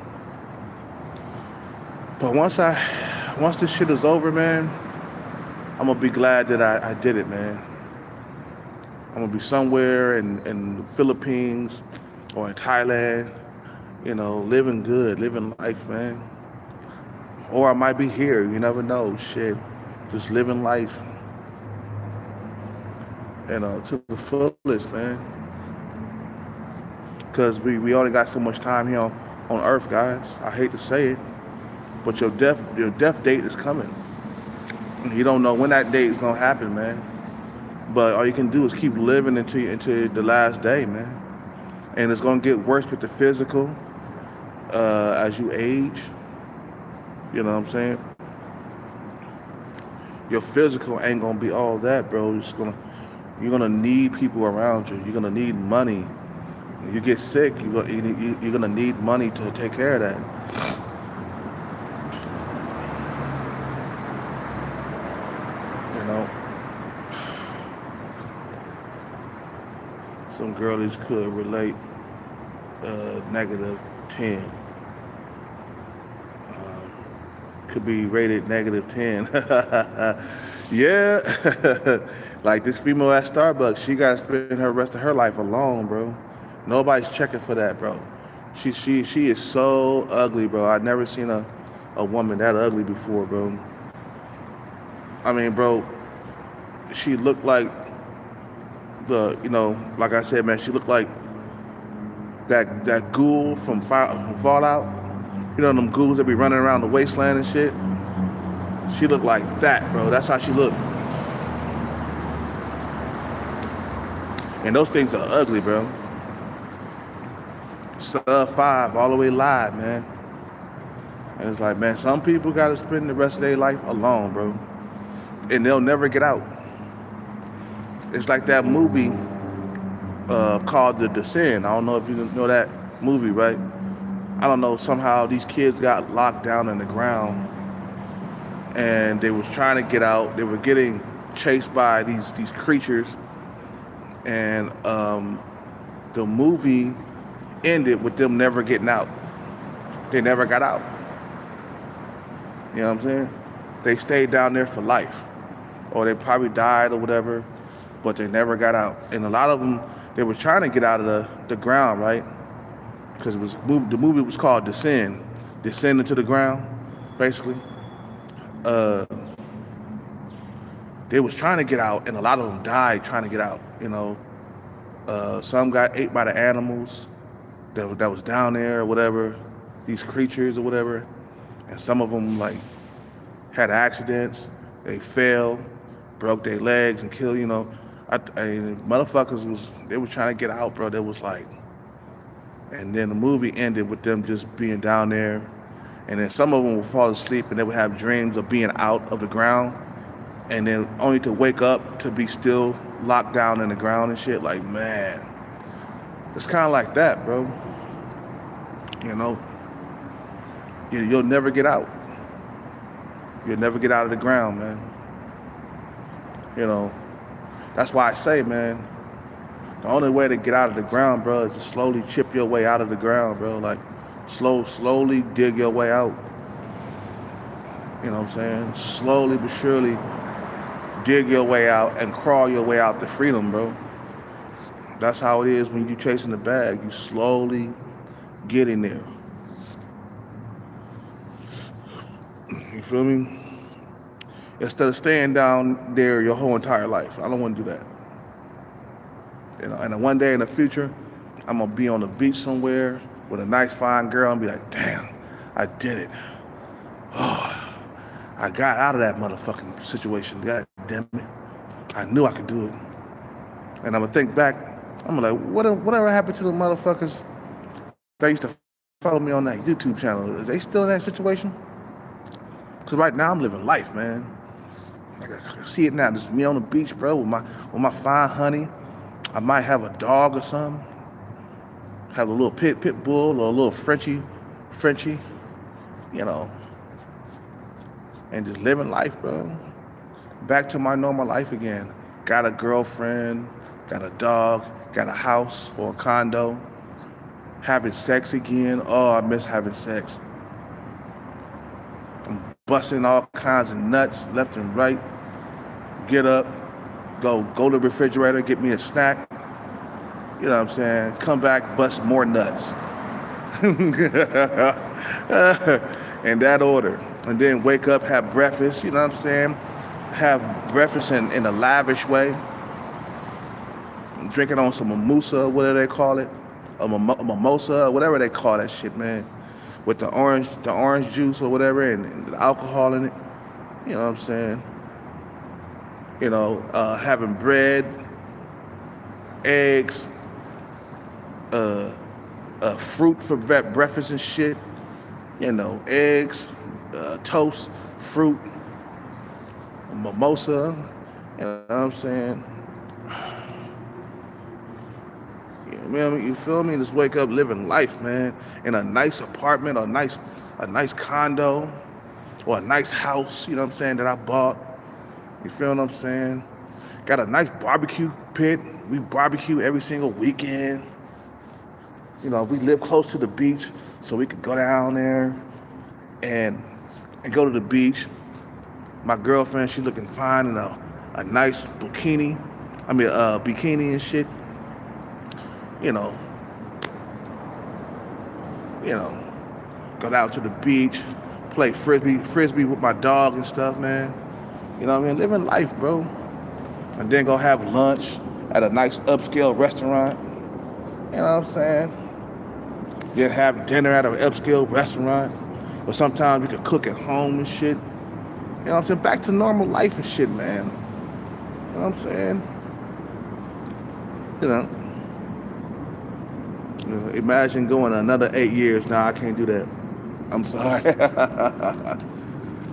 But once this shit is over, man, I'm gonna be glad that I did it, man. I'm gonna be somewhere in the Philippines or in Thailand, you know, living good, living life, man. Or I might be here, you never know, shit. Just living life, you know, to the fullest, man. Because we only got so much time here on Earth, guys. I hate to say it, but your death date is coming. You don't know when that date is gonna happen, man. But all you can do is keep living into the last day, man. And it's gonna get worse with the physical as you age. You know what I'm saying? Your physical ain't gonna be all that, bro. You're gonna need people around you. You're gonna need money. When you get sick, you're gonna need money to take care of that. You know. Some girlies could relate. -10. Could be rated -10. Yeah. Like this female at Starbucks, she got to spend her rest of her life alone, bro. Nobody's checking for that, bro. She is so ugly, bro. I've never seen a woman that ugly before, bro. I mean, bro, she looked like you know, like I said, man, she looked like that ghoul from Fallout. You know, them ghouls that be running around the wasteland and shit. She looked like that, bro. That's how she looked. And those things are ugly, bro. Sub-5 all the way live, man. And it's like, man, some people got to spend the rest of their life alone, bro. And they'll never get out. It's like that movie called The Descent. I don't know if you know that movie, right? I don't know, somehow these kids got locked down in the ground and they was trying to get out. They were getting chased by these creatures. And the movie ended with them never getting out. They never got out. You know what I'm saying? They stayed down there for life. Or they probably died or whatever, but they never got out. And a lot of them, they were trying to get out of the ground, right? Because the movie was called Descend into the ground, basically. They was trying to get out, and a lot of them died trying to get out, you know. Some got ate by the animals that was down there or whatever, these creatures or whatever. And some of them, like, had accidents. They fell, broke their legs and killed, you know. Motherfuckers they were trying to get out, bro. They was like, and then the movie ended with them just being down there. And then some of them would fall asleep and they would have dreams of being out of the ground. And then only to wake up to be still locked down in the ground and shit. Like, man, it's kind of like that, bro. You know, you'll never get out. You'll never get out of the ground, man. You know, that's why I say, man, The only way to get out of the ground, bro, is to slowly chip your way out of the ground, bro. Like, slowly dig your way out. You know what I'm saying? Slowly but surely dig your way out and crawl your way out to freedom, bro. That's how it is when you chasing the bag. You slowly get in there. You feel me? Instead of staying down there your whole entire life. I don't want to do that. You know, and then one day in the future, I'm gonna be on the beach somewhere with a nice fine girl and be like, damn, I did it. Oh, I got out of that motherfucking situation. God damn it. I knew I could do it. And I'm gonna think back, I'm like, whatever happened to the motherfuckers that used to follow me on that YouTube channel? Is they still in that situation? Cause right now I'm living life, man. Like I can see it now. Just me on the beach, bro, with my fine honey. I might have a dog or something. Have a little pit bull or a little Frenchie, you know. And just living life, bro. Back to my normal life again. Got a girlfriend, got a dog, got a house or a condo. Having sex again. Oh, I miss having sex. I'm busting all kinds of nuts left and right. Get up, go to the refrigerator, get me a snack. You know what I'm saying? Come back, bust more nuts. In that order. And then wake up, have breakfast, you know what I'm saying? Have breakfast in a lavish way. Drinking on some mimosa, whatever they call it. A mimosa, whatever they call that shit, man. With the orange juice or whatever and the alcohol in it. You know what I'm saying? You know, having bread, eggs, fruit for breakfast and shit. You know, eggs, toast, fruit, mimosa. You know what I'm saying? You feel me? Just wake up living life, man. In a nice apartment, a nice condo, or a nice house, you know what I'm saying, that I bought. You feel what I'm saying? Got a nice barbecue pit. We barbecue every single weekend. You know, we live close to the beach, so we could go down there and go to the beach. My girlfriend, she looking fine in a nice bikini and shit. You know, go down to the beach, play frisbee with my dog and stuff, man. You know what I mean? Living life, bro. And then go have lunch at a nice upscale restaurant. You know what I'm saying? Then have dinner at an upscale restaurant. Or sometimes we could cook at home and shit. You know what I'm saying? Back to normal life and shit, man. You know what I'm saying? You know, imagine going another 8 years. Nah, I can't do that. I'm sorry.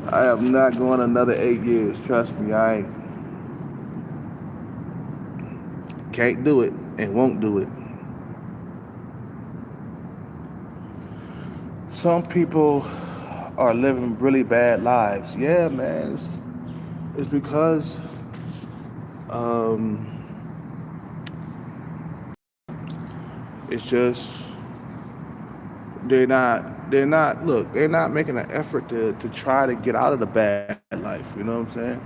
I am not going another 8 years. Trust me, I ain't. Can't do it and won't do it. Some people are living really bad lives. Yeah, man. It's because it's just they're not making an effort to try to get out of the bad life, you know what I'm saying?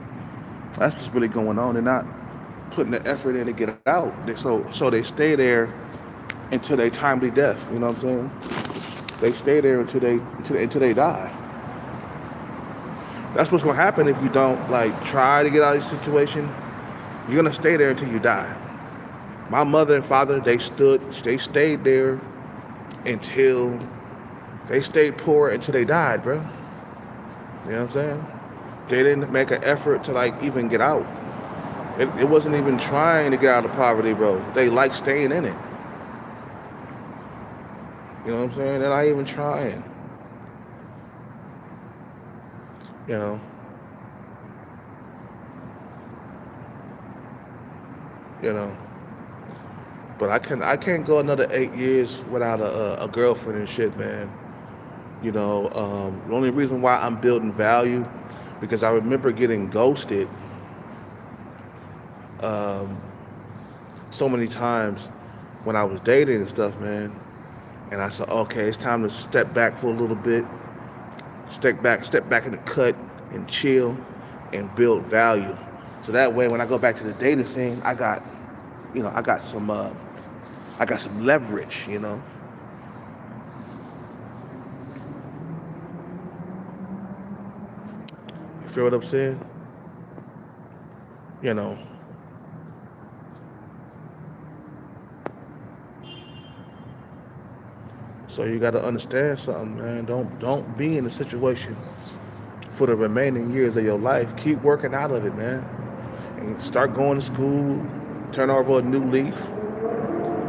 That's what's really going on. They're not putting the effort in to get out. So they stay there until they timely death, you know what I'm saying? They stay there until they die. That's what's gonna happen if you don't try to get out of this situation. You're gonna stay there until you die. My mother and father, they stayed there until they stayed poor until they died, bro. You know what I'm saying? They didn't make an effort to even get out. It wasn't even trying to get out of poverty, bro. They like staying in it. You know what I'm saying? They're not even trying. You know. You know. But I can't go another 8 years without a girlfriend and shit, man. You know, the only reason why I'm building value, because I remember getting ghosted so many times when I was dating and stuff, man. And I said, okay, it's time to step back for a little bit, step back in the cut and chill and build value. So that way, when I go back to the dating scene, I got some leverage, you know. You feel what I'm saying? You know. So you got to understand something, man. Don't be in a situation for the remaining years of your life. Keep working out of it, man. And start going to school. Turn over a new leaf.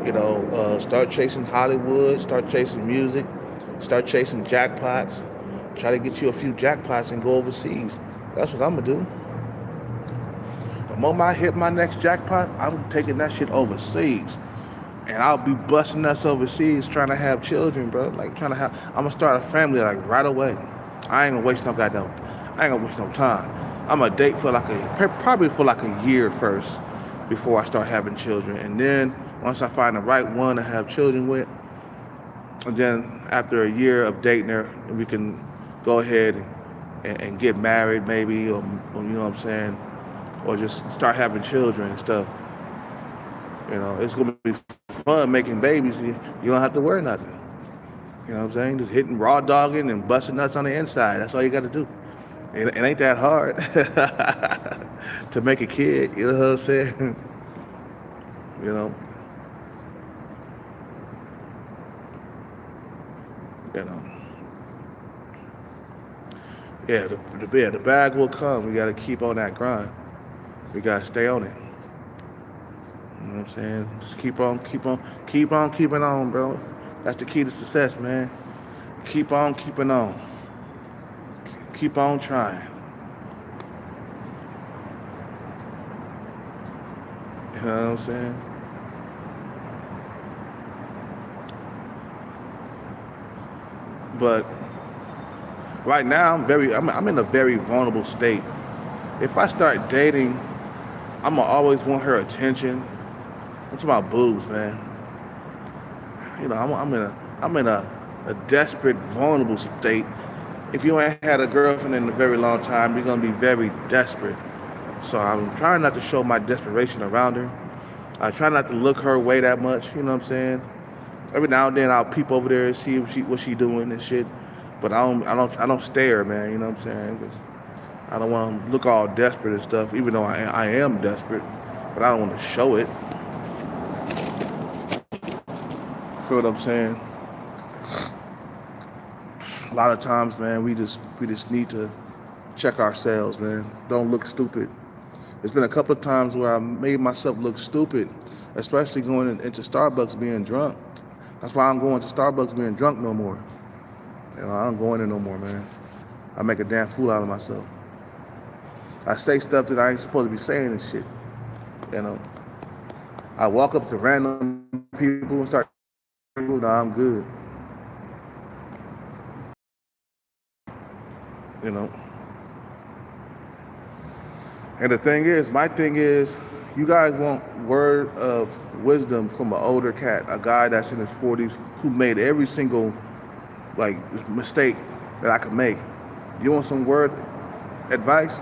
You know, start chasing Hollywood. Start chasing music. Start chasing jackpots. Try to get you a few jackpots and go overseas. That's what I'm gonna do. The moment I hit my next jackpot, I'm taking that shit overseas. And I'll be busting us overseas trying to have children, bro. Like I'm gonna start a family like right away. I ain't gonna waste no time. I'm gonna date for probably for like a year first before I start having children. And then once I find the right one to have children with, and then after a year of dating her, we can go ahead and get married maybe, or you know what I'm saying, or just start having children and stuff. You know, it's gonna be fun making babies. You don't have to worry nothing. You know what I'm saying? Just hitting raw dogging and busting nuts on the inside. That's all you got to do. It ain't that hard to make a kid. You know what I'm saying? You know. You know. Yeah, the bag will come. We got to keep on that grind. We got to stay on it. You know what I'm saying? Just keep on keeping on, bro. That's the key to success, man. Keep on keeping on. Keep on trying. You know what I'm saying? But right now, I'm in a very vulnerable state. If I start dating, I'm gonna always want her attention. I'm talking about boobs, man. You know, I'm in a desperate, vulnerable state. If you ain't had a girlfriend in a very long time, you're gonna be very desperate. So I'm trying not to show my desperation around her. I try not to look her way that much. You know what I'm saying? Every now and then I'll peep over there and see what she doing and shit. But I don't stare, man. You know what I'm saying? 'Cause I don't want to look all desperate and stuff, even though I am desperate. But I don't want to show it. Feel what I'm saying? A lot of times, man, we just need to check ourselves, man. Don't look stupid. There's been a couple of times where I made myself look stupid, especially going into Starbucks being drunk. That's why I'm going to Starbucks being drunk no more. You know, I don't go in there no more, man. I make a damn fool out of myself. I say stuff that I ain't supposed to be saying and shit. You know, I walk up to random people and start, no, I'm good. You know. And my thing is, you guys want word of wisdom from an older cat, a guy that's in his 40s who made every single mistake that I could make. You want some word advice?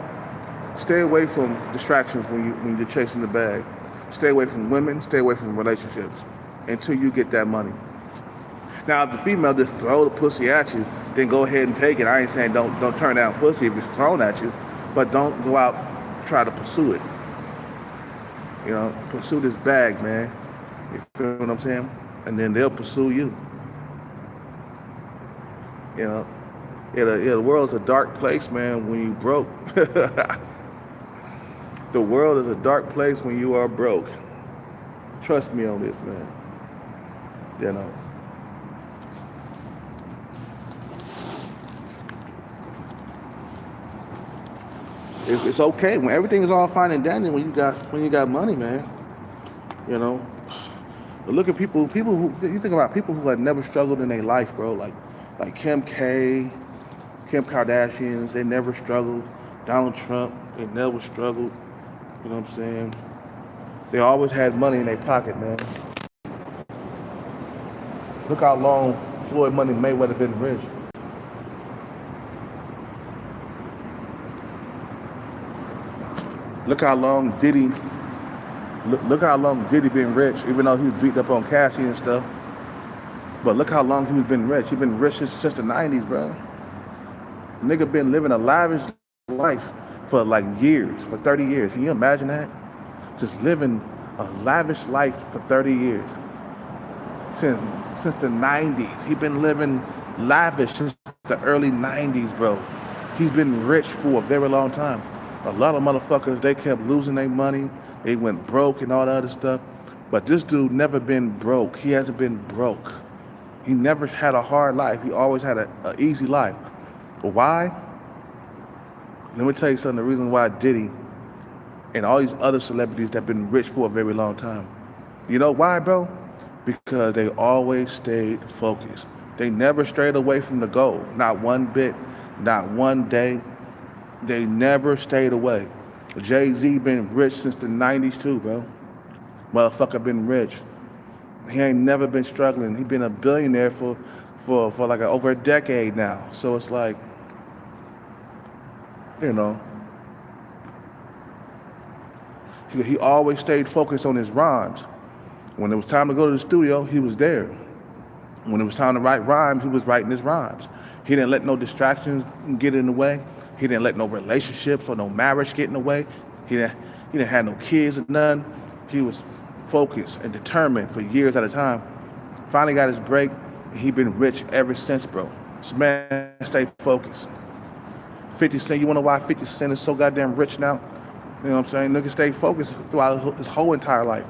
Stay away from distractions when you're chasing the bag. Stay away from women. Stay away from relationships until you get that money. Now, if the female just throw the pussy at you, then go ahead and take it. I ain't saying don't turn down pussy if it's thrown at you, but don't go out try to pursue it. You know, pursue this bag, man. You feel what I'm saying? And then they'll pursue you. You know, the world's a dark place, man, when you broke. The world is a dark place when you are broke. Trust me on this, man. You know. It's okay when everything is all fine and dandy when you got money, man. You know. But look at people who you think about people who have never struggled in their life, bro. Like Kim Kardashians, they never struggled. Donald Trump, they never struggled. You know what I'm saying? They always had money in their pocket, man. Look how long Floyd Money Mayweather been rich. Look how long Diddy. Look how long Diddy been rich, even though he's beat up on Cassie and stuff. But look how long he's been rich. He's been rich since the 90s, bro. Nigga been living a lavish life for like years, for 30 years. Can you imagine that? Just living a lavish life for 30 years. Since the 90s. He been living lavish since the early 90s, bro. He's been rich for a very long time. A lot of motherfuckers, they kept losing their money. They went broke and all that other stuff. But this dude never been broke. He hasn't been broke. He never had a hard life. He always had an easy life. But why? Let me tell you something. The reason why Diddy and all these other celebrities that been rich for a very long time. You know why, bro? Because they always stayed focused. They never strayed away from the goal. Not one bit, not one day. They never stayed away. Jay-Z been rich since the 90s too, bro. Motherfucker been rich. He ain't never been struggling. He been a billionaire for like over a decade now. So it's like, you know, he always stayed focused on his rhymes. When it was time to go to the studio, he was there. When it was time to write rhymes, he was writing his rhymes. He didn't let no distractions get in the way. He didn't let no relationships or no marriage get in the way. He didn't have no kids or none. He was focused and determined for years at a time. Finally got his break, and he been rich ever since, bro. This man stayed focused. 50 Cent, you wanna know why 50 Cent is so goddamn rich now? You know what I'm saying? Nigga stayed focused throughout his whole entire life.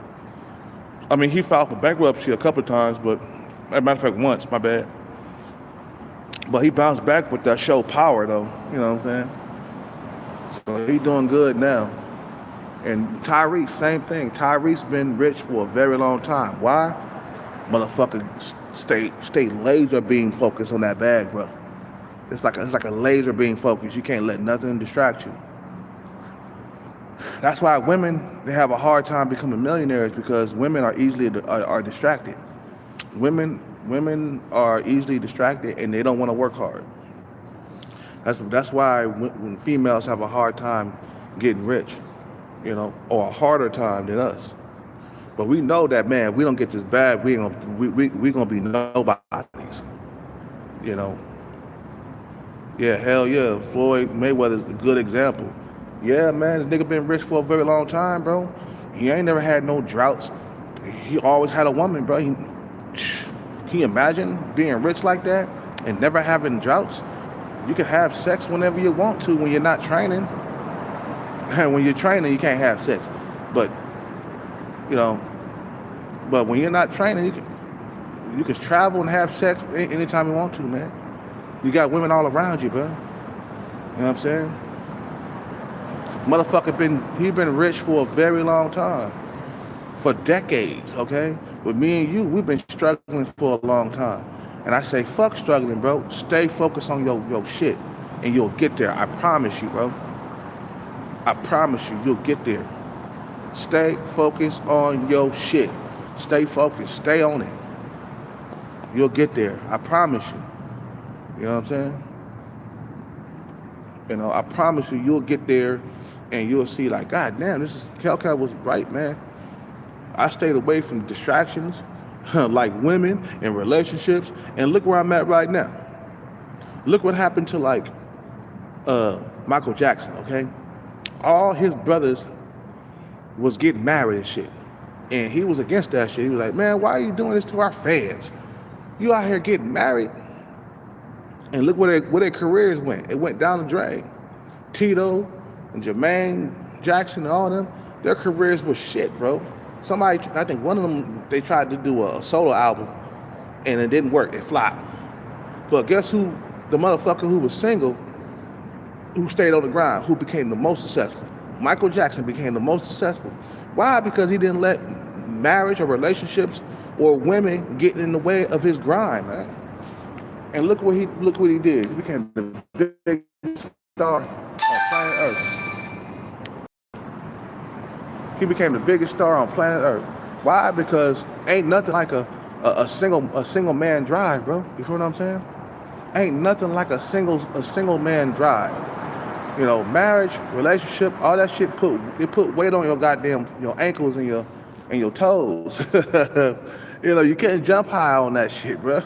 I mean, he filed for bankruptcy a couple of times, but as a matter of fact, once, my bad. But he bounced back with that show Power, though. You know what I'm saying? So he doing good now. And Tyrese, same thing. Tyrese been rich for a very long time. Why? Motherfucker stay laser beam focused on that bag, bro. It's like a laser beam focus. You can't let nothing distract you. That's why women, they have a hard time becoming millionaires, because women are easily are distracted. Women are easily distracted and they don't want to work hard. That's why when females have a hard time getting rich, you know, or a harder time than us. But we know that, man, if we don't get this bad, we gonna be nobodies. You know. Yeah, hell yeah. Floyd Mayweather's a good example. Yeah, man, this nigga been rich for a very long time, bro. He ain't never had no droughts. He always had a woman, bro. Can you imagine being rich like that and never having droughts? You can have sex whenever you want to when you're not training. And when you're training, you can't have sex. But, you know, but when you're not training, you can travel and have sex anytime you want to, man. You got women all around you, bro. You know what I'm saying? Motherfucker he been rich for a very long time. For decades, okay? With me and you, we've been struggling for a long time. And I say, fuck struggling, bro. Stay focused on your shit, and you'll get there. I promise you, bro. I promise you, you'll get there. Stay focused on your shit. Stay focused. Stay on it. You'll get there. I promise you. You know what I'm saying? You know, I promise you, you'll get there, and you'll see like, God damn, Cal was right, man. I stayed away from distractions, like women and relationships, and look where I'm at right now. Look what happened to like Michael Jackson, okay? All his brothers was getting married and shit, and he was against that shit. He was like, man, why are you doing this to our fans? You out here getting married, and look where their careers went. It went down the drain. Tito and Jermaine Jackson and all of them, their careers was shit, bro. Somebody, I think one of them, they tried to do a solo album, and it didn't work. It flopped. But guess who? The motherfucker who was single, who stayed on the grind, who became the most successful. Michael Jackson became the most successful. Why? Because he didn't let marriage or relationships or women get in the way of his grind, man. And look what he did. He became the biggest star on planet Earth. He became the biggest star on planet Earth. Why? Because ain't nothing like a single man drive, bro. You feel what I'm saying? Ain't nothing like a single man drive. You know, marriage, relationship, all that shit put weight on your goddamn your ankles and your toes. You know, you can't jump high on that shit, bro.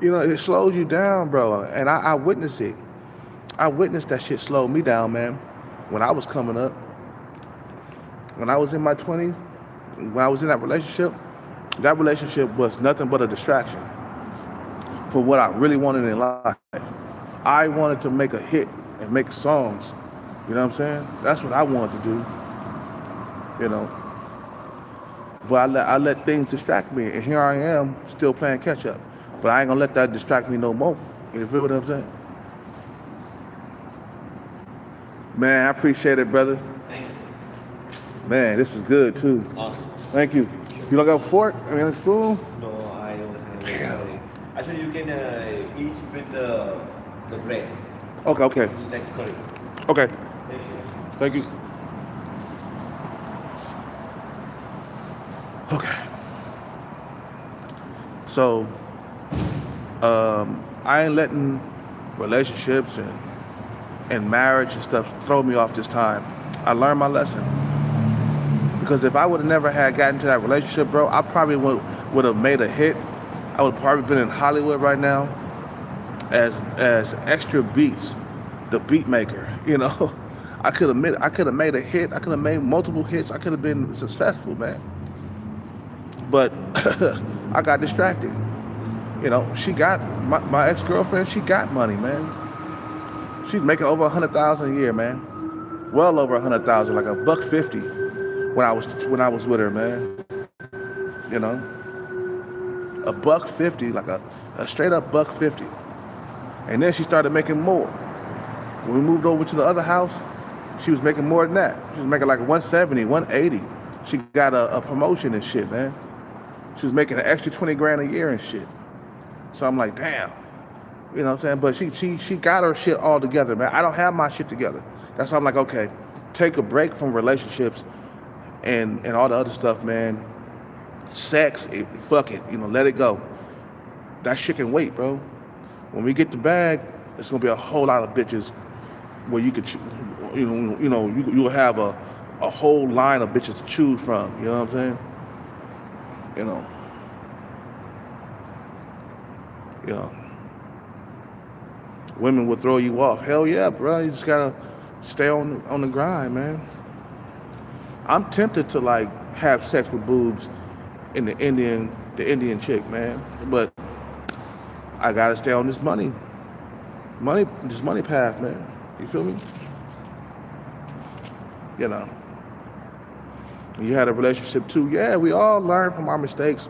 You know, it slows you down, bro. And I witnessed it. I witnessed that shit slow me down, man. When I was coming up, when I was in my 20s, when I was in that relationship was nothing but a distraction for what I really wanted in life. I wanted to make a hit and make songs. You know what I'm saying? That's what I wanted to do. You know. But I let things distract me, and here I am still playing catch up. But I ain't gonna let that distract me no more. You feel what I'm saying? Man, I appreciate it, brother. Thank you. Man, this is good too. Awesome. Thank you. You don't got a fork? I mean, a spoon? No, I don't have it. Sorry. Actually, you can eat with the bread. Okay. Like curry. Okay. Thank you. Thank you. Okay. So, I ain't letting relationships and marriage and stuff throw me off this time. I learned my lesson. Because if I would have never had gotten into that relationship, bro, I probably would have made a hit. I would have probably been in Hollywood right now as Extra Beats, the beat maker. You know, I could have made a hit. I could have made multiple hits. I could have been successful, man. But I got distracted. You know, she got my ex-girlfriend. She got money, man. She's making over $100,000 a year, man. Well over $100,000, like $150 when I was with her, man. You know, $150, like a straight up $150. And then she started making more. When we moved over to the other house, she was making more than that. She was making like $170, $180. She got a promotion and shit, man. She was making an extra 20 grand a year and shit. So I'm like, damn. You know what I'm saying? But she got her shit all together, man. I don't have my shit together. That's why I'm like, okay, take a break from relationships and all the other stuff, man. Sex, fuck it, you know, let it go. That shit can wait, bro. When we get the bag, it's gonna be a whole lot of bitches where you could, you'll have a whole line of bitches to choose from. You know what I'm saying? You know, women will throw you off. Hell yeah, bro. You just gotta stay on the grind, man. I'm tempted to like have sex with boobs in the Indian chick, man. But I gotta stay on this money path, man. You feel me? You know. You had a relationship too. Yeah, we all learn from our mistakes.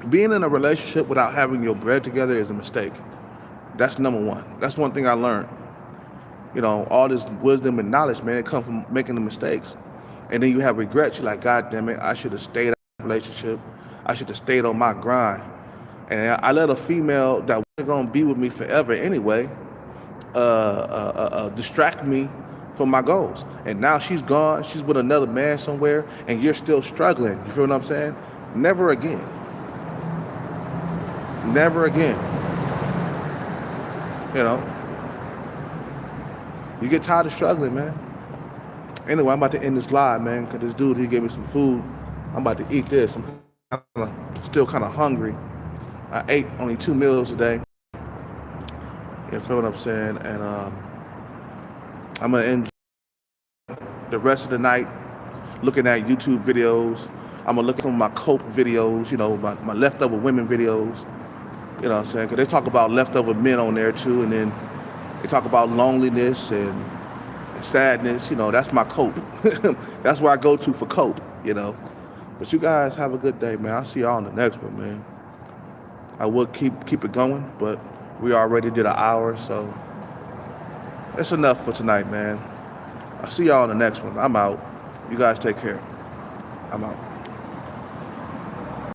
Being in a relationship without having your bread together is a mistake. That's number one. That's one thing I learned. You know, all this wisdom and knowledge, man, it comes from making the mistakes. And then you have regrets. You're like, God damn it, I should have stayed in a relationship. I should have stayed on my grind. And I let a female that wasn't gonna be with me forever anyway distract me from my goals. And now she's gone. She's with another man somewhere, and you're still struggling. You feel what I'm saying? Never again. Never again. You know, you get tired of struggling, man. Anyway, I'm about to end this live, man, because this dude, he gave me some food. I'm about to eat this. I'm still kind of hungry. I ate only 2 meals a day. You feel what I'm saying? And I'm going to end the rest of the night looking at YouTube videos. I'm going to look at some of my cope videos, you know, my leftover women videos. You know what I'm saying? Because they talk about leftover men on there too, and then they talk about loneliness and sadness. You know, that's my cope. That's where I go to for cope, you know. But you guys have a good day, man. I'll see y'all on the next one, man. I would keep it going, but we already did an hour, so that's enough for tonight, man. I'll see y'all on the next one. I'm out. You guys take care. I'm out.